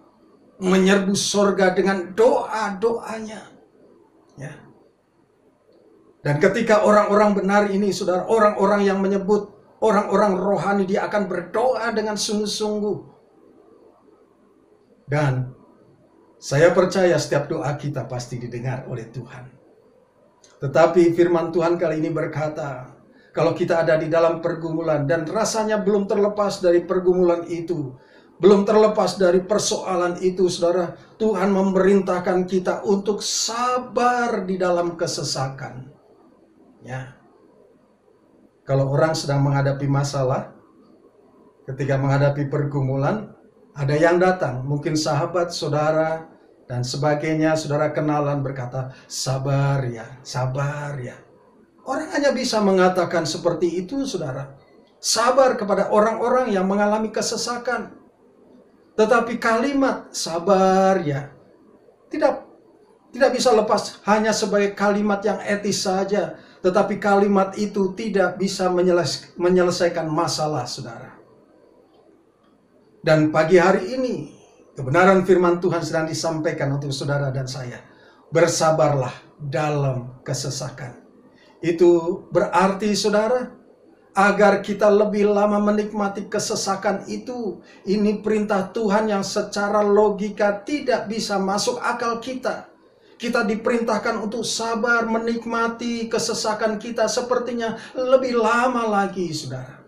Speaker 7: menyerbu sorga dengan doa-doanya. Ya. Dan ketika orang-orang benar ini, saudara, orang-orang yang menyebut orang-orang rohani, dia akan berdoa dengan sungguh-sungguh. Dan saya percaya setiap doa kita pasti didengar oleh Tuhan. Tetapi firman Tuhan kali ini berkata, kalau kita ada di dalam pergumulan dan rasanya belum terlepas dari pergumulan itu, belum terlepas dari persoalan itu, saudara, Tuhan memerintahkan kita untuk sabar di dalam kesesakan. Ya. Kalau orang sedang menghadapi masalah, ketika menghadapi pergumulan, ada yang datang, mungkin sahabat, saudara, dan sebagainya, saudara kenalan berkata, sabar ya, sabar ya. Orang hanya bisa mengatakan seperti itu, saudara. Sabar kepada orang-orang yang mengalami kesesakan. Tetapi kalimat sabar ya, tidak bisa lepas hanya sebagai kalimat yang etis saja, tetapi kalimat itu tidak bisa menyelesaikan masalah saudara. Dan pagi hari ini, kebenaran firman Tuhan sedang disampaikan untuk saudara dan saya. Bersabarlah dalam kesesakan. Itu berarti saudara, agar kita lebih lama menikmati kesesakan itu, ini perintah Tuhan yang secara logika tidak bisa masuk akal kita. Kita diperintahkan untuk sabar menikmati kesesakan kita sepertinya lebih lama lagi saudara.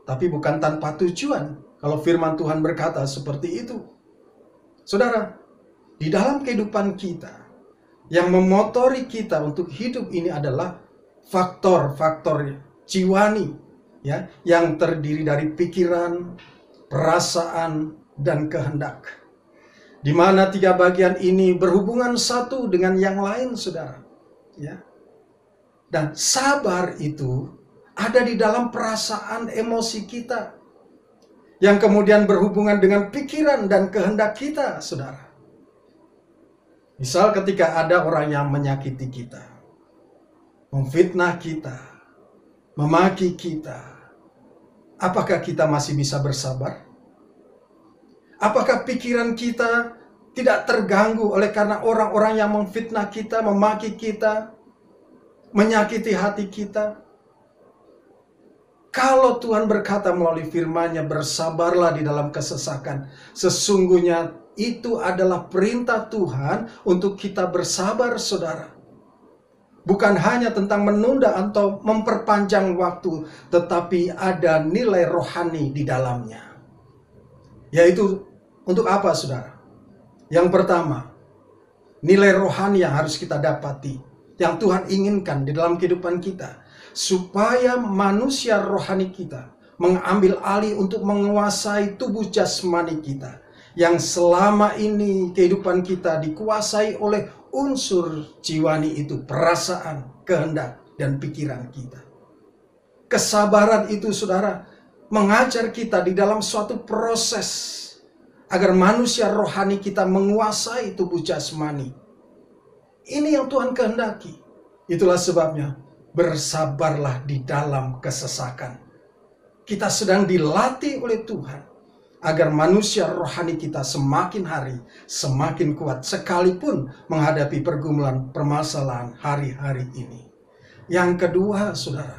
Speaker 7: Tapi bukan tanpa tujuan. Kalau firman Tuhan berkata seperti itu. Saudara, di dalam kehidupan kita, yang memotori kita untuk hidup ini adalah faktor-faktor jiwani, ya, yang terdiri dari pikiran, perasaan, dan kehendak. Di mana tiga bagian ini berhubungan satu dengan yang lain, saudara. Ya. Dan sabar itu ada di dalam perasaan emosi kita, yang kemudian berhubungan dengan pikiran dan kehendak kita, saudara. Misal ketika ada orang yang menyakiti kita, memfitnah kita, memaki kita, apakah kita masih bisa bersabar? Apakah pikiran kita tidak terganggu oleh karena orang-orang yang memfitnah kita, memaki kita, menyakiti hati kita? Kalau Tuhan berkata melalui firman-Nya, bersabarlah di dalam kesesakan, sesungguhnya itu adalah perintah Tuhan untuk kita bersabar, saudara. Bukan hanya tentang menunda atau memperpanjang waktu, tetapi ada nilai rohani di dalamnya. Yaitu untuk apa, saudara? Yang pertama, nilai rohani yang harus kita dapati, yang Tuhan inginkan di dalam kehidupan kita, supaya manusia rohani kita mengambil alih untuk menguasai tubuh jasmani kita, yang selama ini kehidupan kita dikuasai oleh unsur jiwani itu, perasaan, kehendak, dan pikiran kita. Kesabaran itu, saudara, mengajar kita di dalam suatu proses agar manusia rohani kita menguasai tubuh jasmani. Ini yang Tuhan kehendaki. Itulah sebabnya bersabarlah di dalam kesesakan. Kita sedang dilatih oleh Tuhan agar manusia rohani kita semakin hari semakin kuat sekalipun menghadapi pergumulan permasalahan hari-hari ini. Yang kedua, saudara,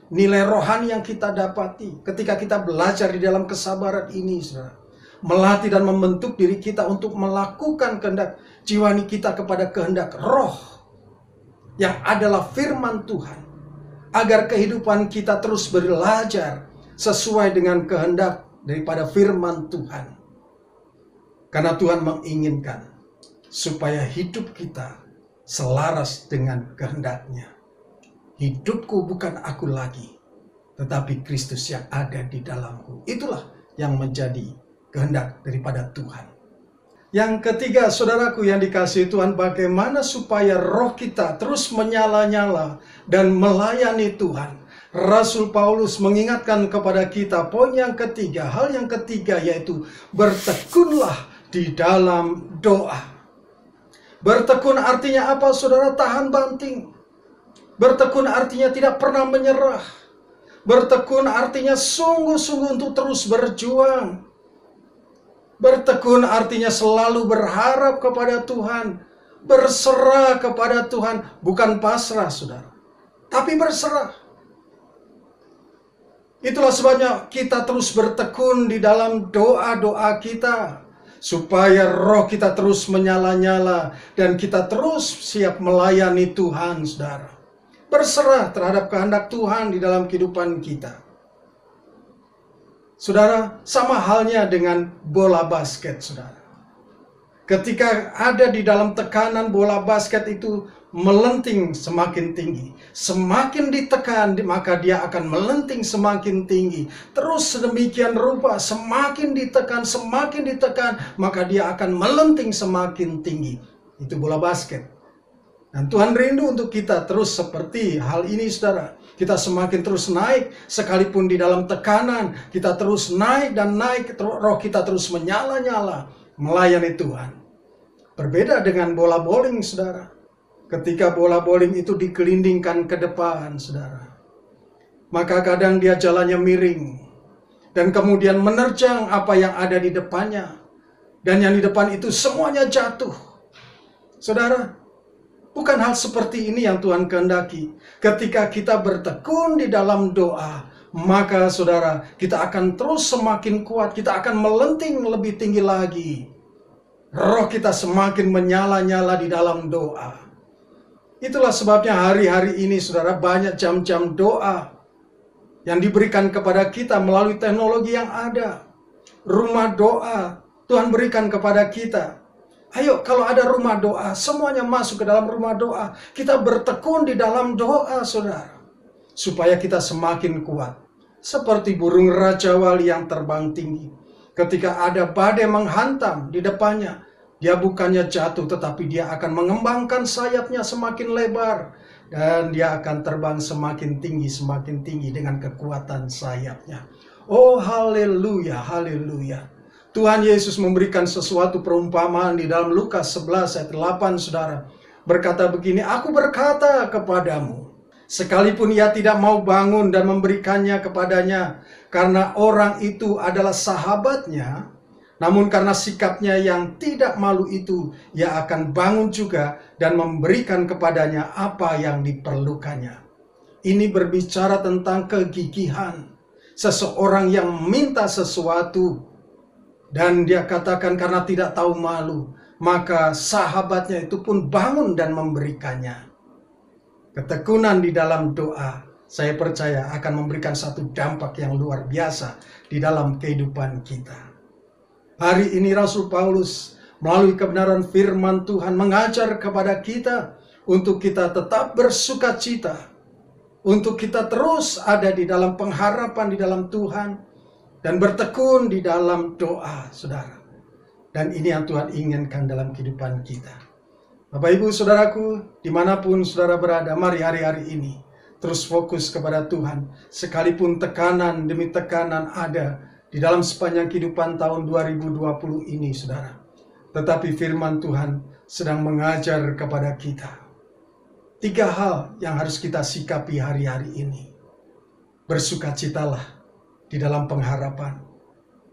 Speaker 7: nilai rohani yang kita dapati ketika kita belajar di dalam kesabaran ini, saudara, melatih dan membentuk diri kita untuk melakukan kehendak jiwani kita kepada kehendak roh yang adalah firman Tuhan, agar kehidupan kita terus belajar sesuai dengan kehendak daripada firman Tuhan. Karena Tuhan menginginkan supaya hidup kita selaras dengan kehendak-Nya. Hidupku bukan aku lagi, tetapi Kristus yang ada di dalamku. Itulah yang menjadi kehendak daripada Tuhan. Yang ketiga, saudaraku yang dikasihi Tuhan, bagaimana supaya roh kita terus menyala-nyala dan melayani Tuhan. Rasul Paulus mengingatkan kepada kita poin yang ketiga, hal yang ketiga, yaitu bertekunlah di dalam doa. Bertekun artinya apa, saudara? Tahan banting. Bertekun artinya tidak pernah menyerah. Bertekun artinya sungguh-sungguh untuk terus berjuang. Bertekun artinya selalu berharap kepada Tuhan, berserah kepada Tuhan, bukan pasrah, saudara, tapi berserah. Itulah sebabnya kita terus bertekun di dalam doa-doa kita, supaya roh kita terus menyala-nyala dan kita terus siap melayani Tuhan, saudara. Berserah terhadap kehendak Tuhan di dalam kehidupan kita. Saudara, sama halnya dengan bola basket, saudara. Ketika ada di dalam tekanan, bola basket itu melenting semakin tinggi. Semakin ditekan, maka dia akan melenting semakin tinggi. Terus sedemikian rupa, semakin ditekan, maka dia akan melenting semakin tinggi. Itu bola basket. Dan Tuhan rindu untuk kita terus seperti hal ini, saudara. Kita semakin terus naik, sekalipun di dalam tekanan, kita terus naik dan naik, roh kita terus menyala-nyala, melayani Tuhan. Berbeda dengan bola bowling, saudara. Ketika bola bowling itu digelindingkan ke depan, saudara, maka kadang dia jalannya miring dan kemudian menerjang apa yang ada di depannya, dan yang di depan itu semuanya jatuh. Saudara, bukan hal seperti ini yang Tuhan kehendaki. Ketika kita bertekun di dalam doa, maka saudara, kita akan terus semakin kuat, kita akan melenting lebih tinggi lagi. Roh kita semakin menyala-nyala di dalam doa. Itulah sebabnya hari-hari ini, saudara, banyak jam-jam doa yang diberikan kepada kita melalui teknologi yang ada. Rumah doa Tuhan berikan kepada kita. Ayo, kalau ada rumah doa, semuanya masuk ke dalam rumah doa. Kita bertekun di dalam doa, saudara, supaya kita semakin kuat. Seperti burung Raja Wali yang terbang tinggi. Ketika ada badai menghantam di depannya, dia bukannya jatuh, tetapi dia akan mengembangkan sayapnya semakin lebar. Dan dia akan terbang semakin tinggi dengan kekuatan sayapnya. Oh, haleluya, haleluya. Tuhan Yesus memberikan sesuatu perumpamaan di dalam Lukas 11 ayat 8, saudara. Berkata begini, aku berkata kepadamu, sekalipun ia tidak mau bangun dan memberikannya kepadanya, karena orang itu adalah sahabatnya, namun karena sikapnya yang tidak malu itu, ia akan bangun juga dan memberikan kepadanya apa yang diperlukannya. Ini berbicara tentang kegigihan. Seseorang yang minta sesuatu, dan dia katakan karena tidak tahu malu, maka sahabatnya itu pun bangun dan memberikannya. Ketekunan di dalam doa, saya percaya akan memberikan satu dampak yang luar biasa di dalam kehidupan kita. Hari ini Rasul Paulus melalui kebenaran firman Tuhan mengajar kepada kita untuk kita tetap bersuka cita, untuk kita terus ada di dalam pengharapan di dalam Tuhan, dan bertekun di dalam doa, saudara. Dan ini yang Tuhan inginkan dalam kehidupan kita. Bapak Ibu saudaraku, dimanapun saudara berada, mari hari-hari ini terus fokus kepada Tuhan. Sekalipun tekanan demi tekanan ada di dalam sepanjang kehidupan tahun 2020 ini, saudara. Tetapi firman Tuhan sedang mengajar kepada kita 3 hal yang harus kita sikapi hari-hari ini. Bersukacitalah di dalam pengharapan,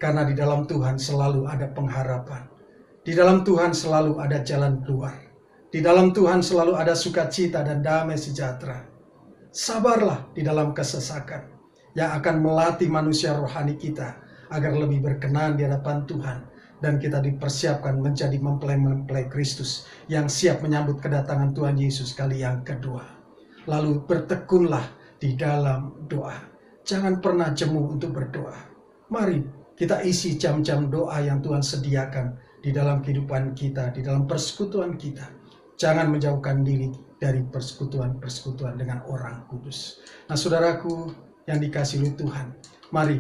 Speaker 7: karena di dalam Tuhan selalu ada pengharapan. Di dalam Tuhan selalu ada jalan keluar. Di dalam Tuhan selalu ada sukacita dan damai sejahtera. Sabarlah di dalam kesesakan yang akan melatih manusia rohani kita agar lebih berkenan di hadapan Tuhan, dan kita dipersiapkan menjadi mempelai-mempelai Kristus yang siap menyambut kedatangan Tuhan Yesus kali yang kedua. Lalu bertekunlah di dalam doa. Jangan pernah jemu untuk berdoa. Mari kita isi jam-jam doa yang Tuhan sediakan di dalam kehidupan kita, di dalam persekutuan kita. Jangan menjauhkan diri dari persekutuan-persekutuan dengan orang kudus. Nah, saudaraku yang dikasihi Tuhan, mari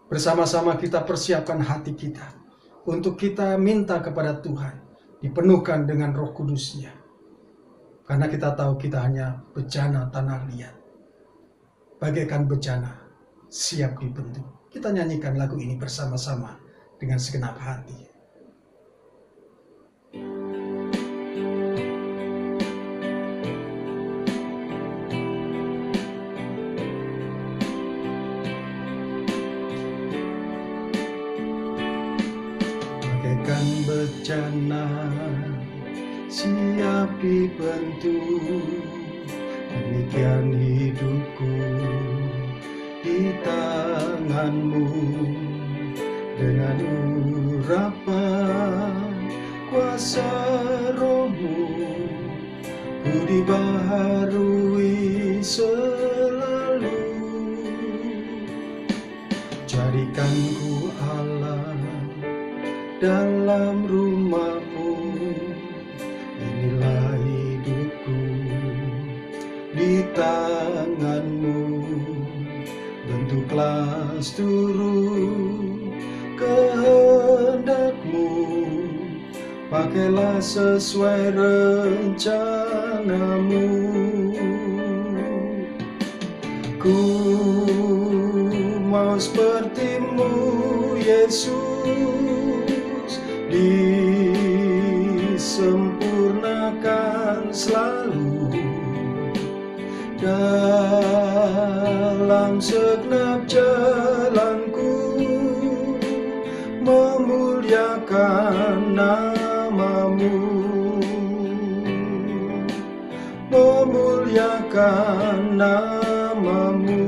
Speaker 7: bersama-sama kita persiapkan hati kita untuk kita minta kepada Tuhan dipenuhkan dengan Roh Kudus-Nya. Karena kita tahu kita hanya bejana tanah liat. Bagaikan bejana siap dibentuk. Kita nyanyikan lagu ini bersama-sama dengan segenap hati. Bejana siap dibentuk, demikian hidupku di tanganmu. Dengan urapan kuasa Roh-Mu, ku dibaharui selalu. Jadikan ku Allah dalam rumah-Mu, inilah hidupku di tangan-Mu. Bentuklah seluruh kehendak-Mu, pakailah sesuai rencana-Mu. Ku mau seperti-Mu, Yesus, di sempurnakan selalu dalam segenap jalanku, memuliakan namamu, memuliakan namamu,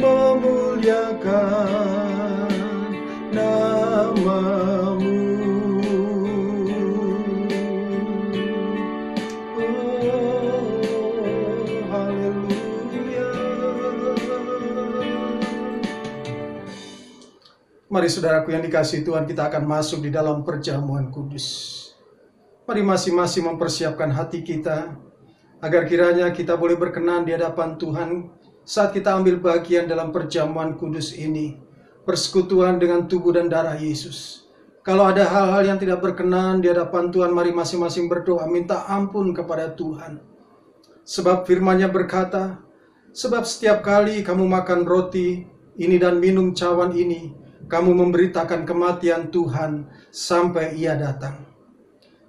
Speaker 7: memuliakan namamu. Mari saudaraku yang dikasihi Tuhan, kita akan masuk di dalam perjamuan kudus. Mari masing-masing mempersiapkan hati kita, agar kiranya kita boleh berkenan di hadapan Tuhan saat kita ambil bagian dalam perjamuan kudus ini, persekutuan dengan tubuh dan darah Yesus. Kalau ada hal-hal yang tidak berkenan di hadapan Tuhan, mari masing-masing berdoa, minta ampun kepada Tuhan. Sebab firman-Nya berkata, sebab setiap kali kamu makan roti ini dan minum cawan ini, kamu memberitakan kematian Tuhan sampai Ia datang.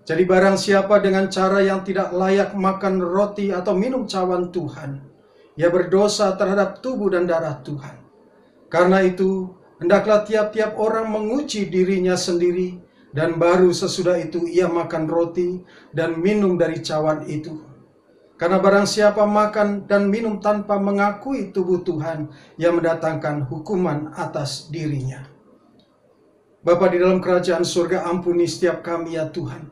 Speaker 7: Jadi barang siapa dengan cara yang tidak layak makan roti atau minum cawan Tuhan, ia berdosa terhadap tubuh dan darah Tuhan. Karena itu, hendaklah tiap-tiap orang menguji dirinya sendiri, dan baru sesudah itu ia makan roti dan minum dari cawan itu. Karena barang siapa makan dan minum tanpa mengakui tubuh Tuhan, ia mendatangkan hukuman atas dirinya. Bapa di dalam kerajaan surga, ampuni setiap kami ya Tuhan.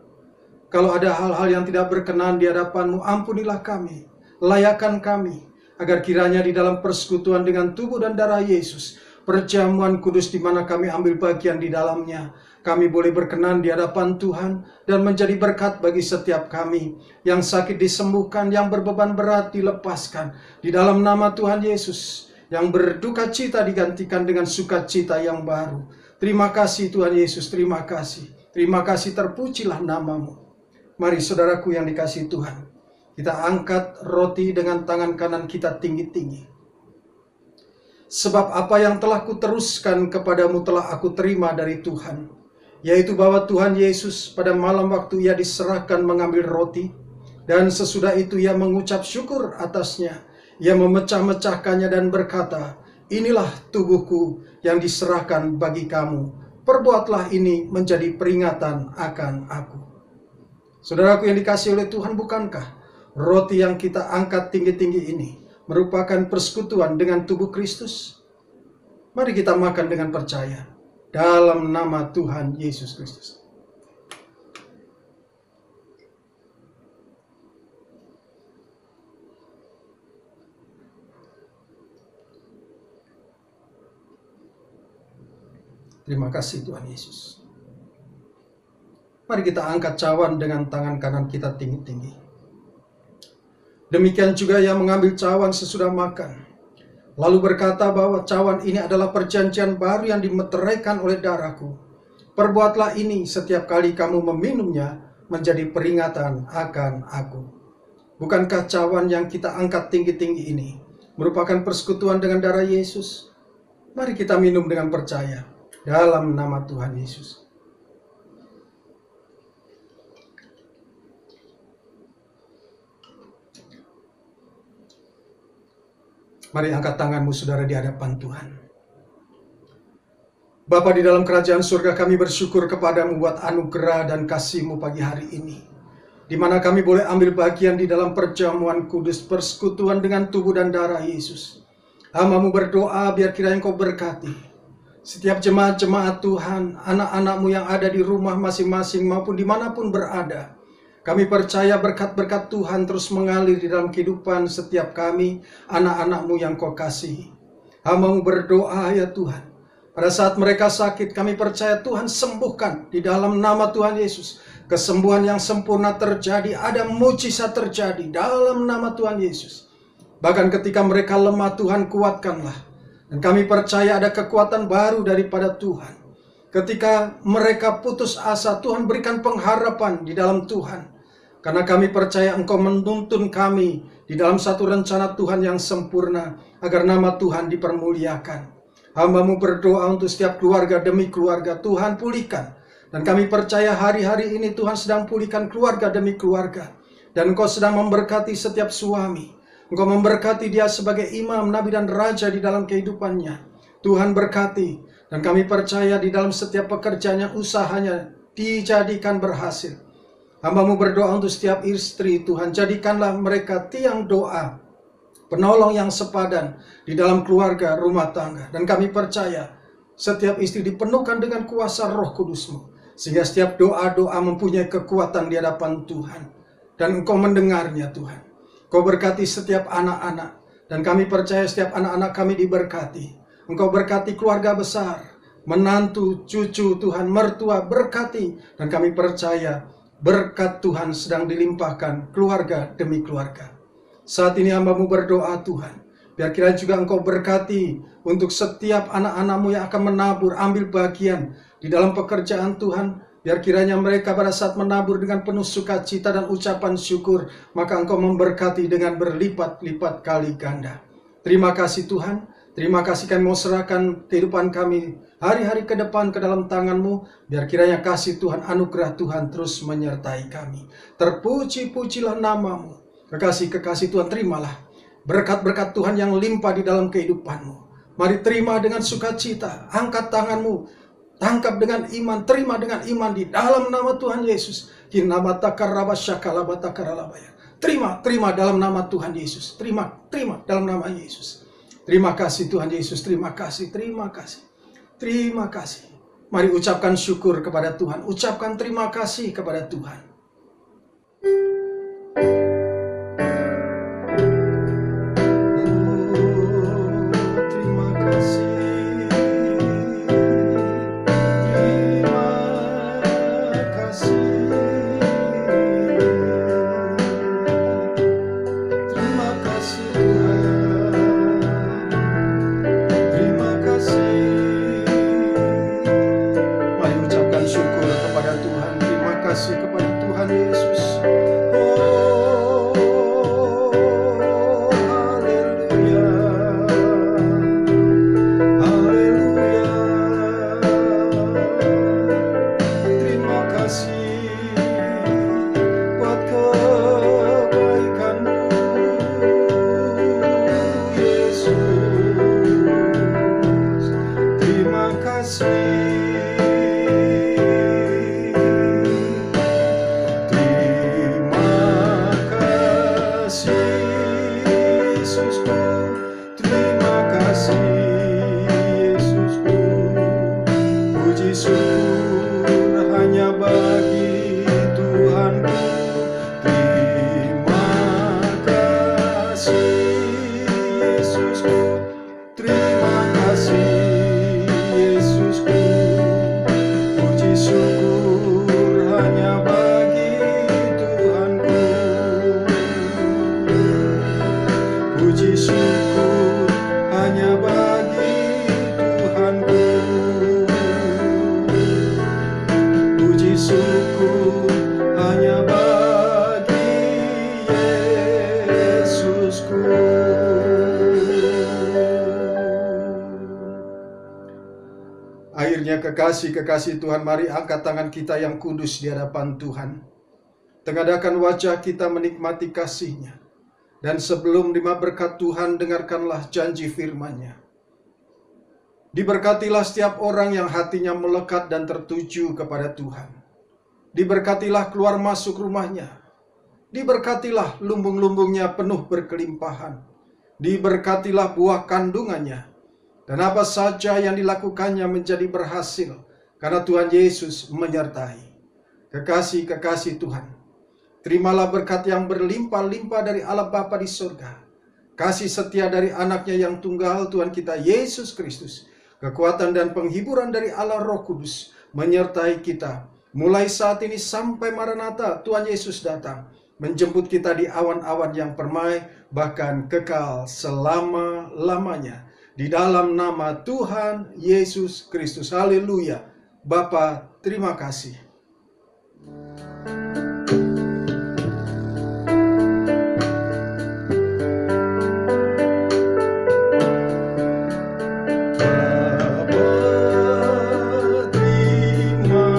Speaker 7: Kalau ada hal-hal yang tidak berkenan di hadapan-Mu, ampunilah kami, layakan kami, agar kiranya di dalam persekutuan dengan tubuh dan darah Yesus, perjamuan kudus di mana kami ambil bagian di dalamnya, kami boleh berkenan di hadapan Tuhan dan menjadi berkat bagi setiap kami. Yang sakit disembuhkan, yang berbeban berat dilepaskan di dalam nama Tuhan Yesus. Yang berduka cita digantikan dengan sukacita yang baru. Terima kasih Tuhan Yesus, terima kasih. Terima kasih, terpujilah namamu. Mari saudaraku yang dikasihi Tuhan, kita angkat roti dengan tangan kanan kita tinggi-tinggi. Sebab apa yang telah kuteruskan kepadamu telah aku terima dari Tuhan, yaitu bahwa Tuhan Yesus pada malam waktu Ia diserahkan mengambil roti, dan sesudah itu Ia mengucap syukur atasnya. Ia memecah-mecahkannya dan berkata, inilah tubuhku yang diserahkan bagi kamu. Perbuatlah ini menjadi peringatan akan aku. Saudaraku yang dikasihi oleh Tuhan, bukankah roti yang kita angkat tinggi-tinggi ini merupakan persekutuan dengan tubuh Kristus? Mari kita makan dengan percaya dalam nama Tuhan Yesus Kristus. Terima kasih Tuhan Yesus. Mari kita angkat cawan dengan tangan kanan kita tinggi-tinggi. Demikian juga Ia mengambil cawan sesudah makan, lalu berkata bahwa cawan ini adalah perjanjian baru yang dimeteraikan oleh darahku. Perbuatlah ini setiap kali kamu meminumnya menjadi peringatan akan aku. Bukankah cawan yang kita angkat tinggi-tinggi ini merupakan persekutuan dengan darah Yesus? Mari kita minum dengan percaya dalam nama Tuhan Yesus. Mari angkat tanganmu saudara di hadapan Tuhan. Bapa di dalam kerajaan surga, kami bersyukur kepadamu buat anugerah dan kasih-Mu pagi hari ini, di mana kami boleh ambil bagian di dalam perjamuan kudus, persekutuan dengan tubuh dan darah Yesus. Hamba-Mu berdoa biar kiranya Engkau berkati setiap jemaat-jemaat Tuhan, anak-anak-Mu yang ada di rumah masing-masing maupun dimanapun berada. Kami percaya berkat-berkat Tuhan terus mengalir di dalam kehidupan setiap kami, anak-anak-Mu yang Kau kasihi. Hamba-Mu berdoa ya Tuhan, pada saat mereka sakit, kami percaya Tuhan sembuhkan di dalam nama Tuhan Yesus. Kesembuhan yang sempurna terjadi, ada mujizat terjadi dalam nama Tuhan Yesus. Bahkan ketika mereka lemah, Tuhan kuatkanlah. Dan kami percaya ada kekuatan baru daripada Tuhan. Ketika mereka putus asa, Tuhan berikan pengharapan di dalam Tuhan. Karena kami percaya Engkau menuntun kami di dalam satu rencana Tuhan yang sempurna, agar nama Tuhan dipermuliakan. Hamba-Mu berdoa untuk setiap keluarga demi keluarga. Tuhan pulihkan Dan kami percaya hari-hari ini Tuhan sedang pulihkan keluarga demi keluarga. Dan Engkau sedang memberkati setiap suami. Engkau memberkati dia sebagai imam, nabi, dan raja di dalam kehidupannya. Tuhan berkati. Dan kami percaya di dalam setiap pekerjaannya, usahanya dijadikan berhasil. Hamba-Mu berdoa untuk setiap istri, Tuhan. Jadikanlah mereka tiang doa, penolong yang sepadan di dalam keluarga, rumah tangga. Dan kami percaya setiap istri dipenuhkan dengan kuasa Roh Kudus-Mu. Sehingga setiap doa-doa mempunyai kekuatan di hadapan Tuhan. Dan Engkau mendengarnya, Tuhan. Engkau berkati setiap anak-anak. Dan kami percaya setiap anak-anak kami diberkati. Engkau berkati keluarga besar, menantu, cucu, Tuhan, mertua, berkati. Dan kami percaya berkat Tuhan sedang dilimpahkan keluarga demi keluarga. Saat ini hamba-Mu berdoa, Tuhan. Biar kiranya juga Engkau berkati untuk setiap anak-anak-Mu yang akan menabur, ambil bagian di dalam pekerjaan Tuhan. Biar kiranya mereka pada saat menabur dengan penuh sukacita dan ucapan syukur, maka Engkau memberkati dengan berlipat-lipat kali ganda. Terima kasih Tuhan. Terima kasih kami mau serahkan kehidupan kami hari-hari ke depan ke dalam tangan-Mu. Biar kiranya kasih Tuhan, anugerah Tuhan terus menyertai kami. Terpuji-pujilah nama-Mu. Kekasih-kekasih Tuhan, terimalah berkat-berkat Tuhan yang limpah di dalam kehidupan-Mu. Mari terima dengan sukacita. Angkat tangan-Mu. Tangkap dengan iman. Terima dengan iman di dalam nama Tuhan Yesus. Terima dalam nama Tuhan Yesus. Terima dalam nama Yesus. Terima kasih Tuhan Yesus. Terima kasih. Terima kasih. Mari ucapkan syukur kepada Tuhan. Ucapkan terima kasih kepada Tuhan. Kekasih-kekasih Tuhan, mari angkat tangan kita yang kudus di hadapan Tuhan. Tengadahkan wajah kita menikmati kasih-Nya. Dan sebelum terima berkat Tuhan, dengarkanlah janji firman-Nya. Diberkatilah setiap orang yang hatinya melekat dan tertuju kepada Tuhan. Diberkatilah keluar masuk rumahnya. Diberkatilah lumbung-lumbungnya penuh berkelimpahan. Diberkatilah buah kandungannya. Dan apa saja yang dilakukannya menjadi berhasil, karena Tuhan Yesus menyertai. Kekasih-kekasih Tuhan, terimalah berkat yang berlimpah-limpah dari Allah Bapa di surga. Kasih setia dari anaknya yang tunggal, Tuhan kita Yesus Kristus. Kekuatan dan penghiburan dari Allah Roh Kudus menyertai kita. Mulai saat ini sampai Maranatha, Tuhan Yesus datang. Menjemput kita di awan-awan yang permai, bahkan kekal selama-lamanya. Di dalam nama Tuhan Yesus Kristus. Haleluya. Bapa, terima kasih. Bapa, terima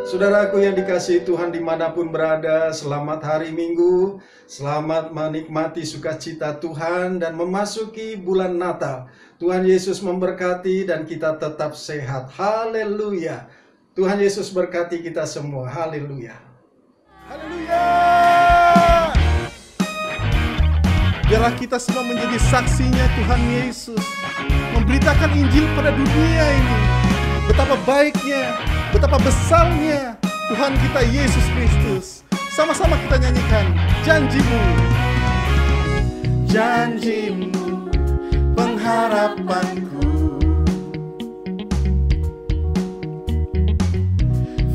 Speaker 7: Saudaraku yang dikasihi Tuhan dimanapun berada, selamat hari Minggu, selamat menikmati sukacita Tuhan dan memasuki bulan Natal. Tuhan Yesus memberkati dan kita tetap sehat. Haleluya. Tuhan Yesus berkati kita semua. Haleluya.
Speaker 1: Haleluya. Biarlah kita semua menjadi saksinya Tuhan Yesus, memberitakan Injil pada dunia ini. Betapa baiknya, betapa besarnya Tuhan kita Yesus Kristus. Sama-sama kita nyanyikan janjimu. Janjimu, pengharapanku,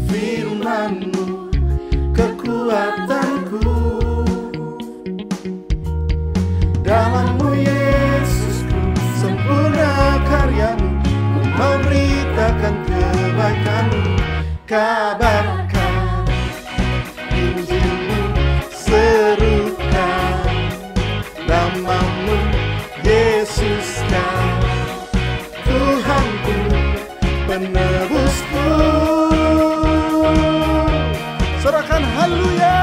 Speaker 1: firman-Mu, kekuatanku. Dalam-Mu Yesusku, sempurna karya-Mu, ku mau beritakan kebaikan-Mu. Kabarkan Injil-Mu, serukan nama-Mu, Yesuskan Tuhanku, penebusku. Serahkan haleluya.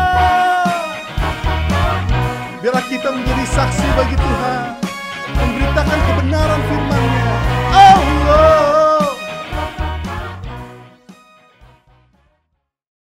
Speaker 1: Biarlah kita menjadi saksi bagi Tuhan.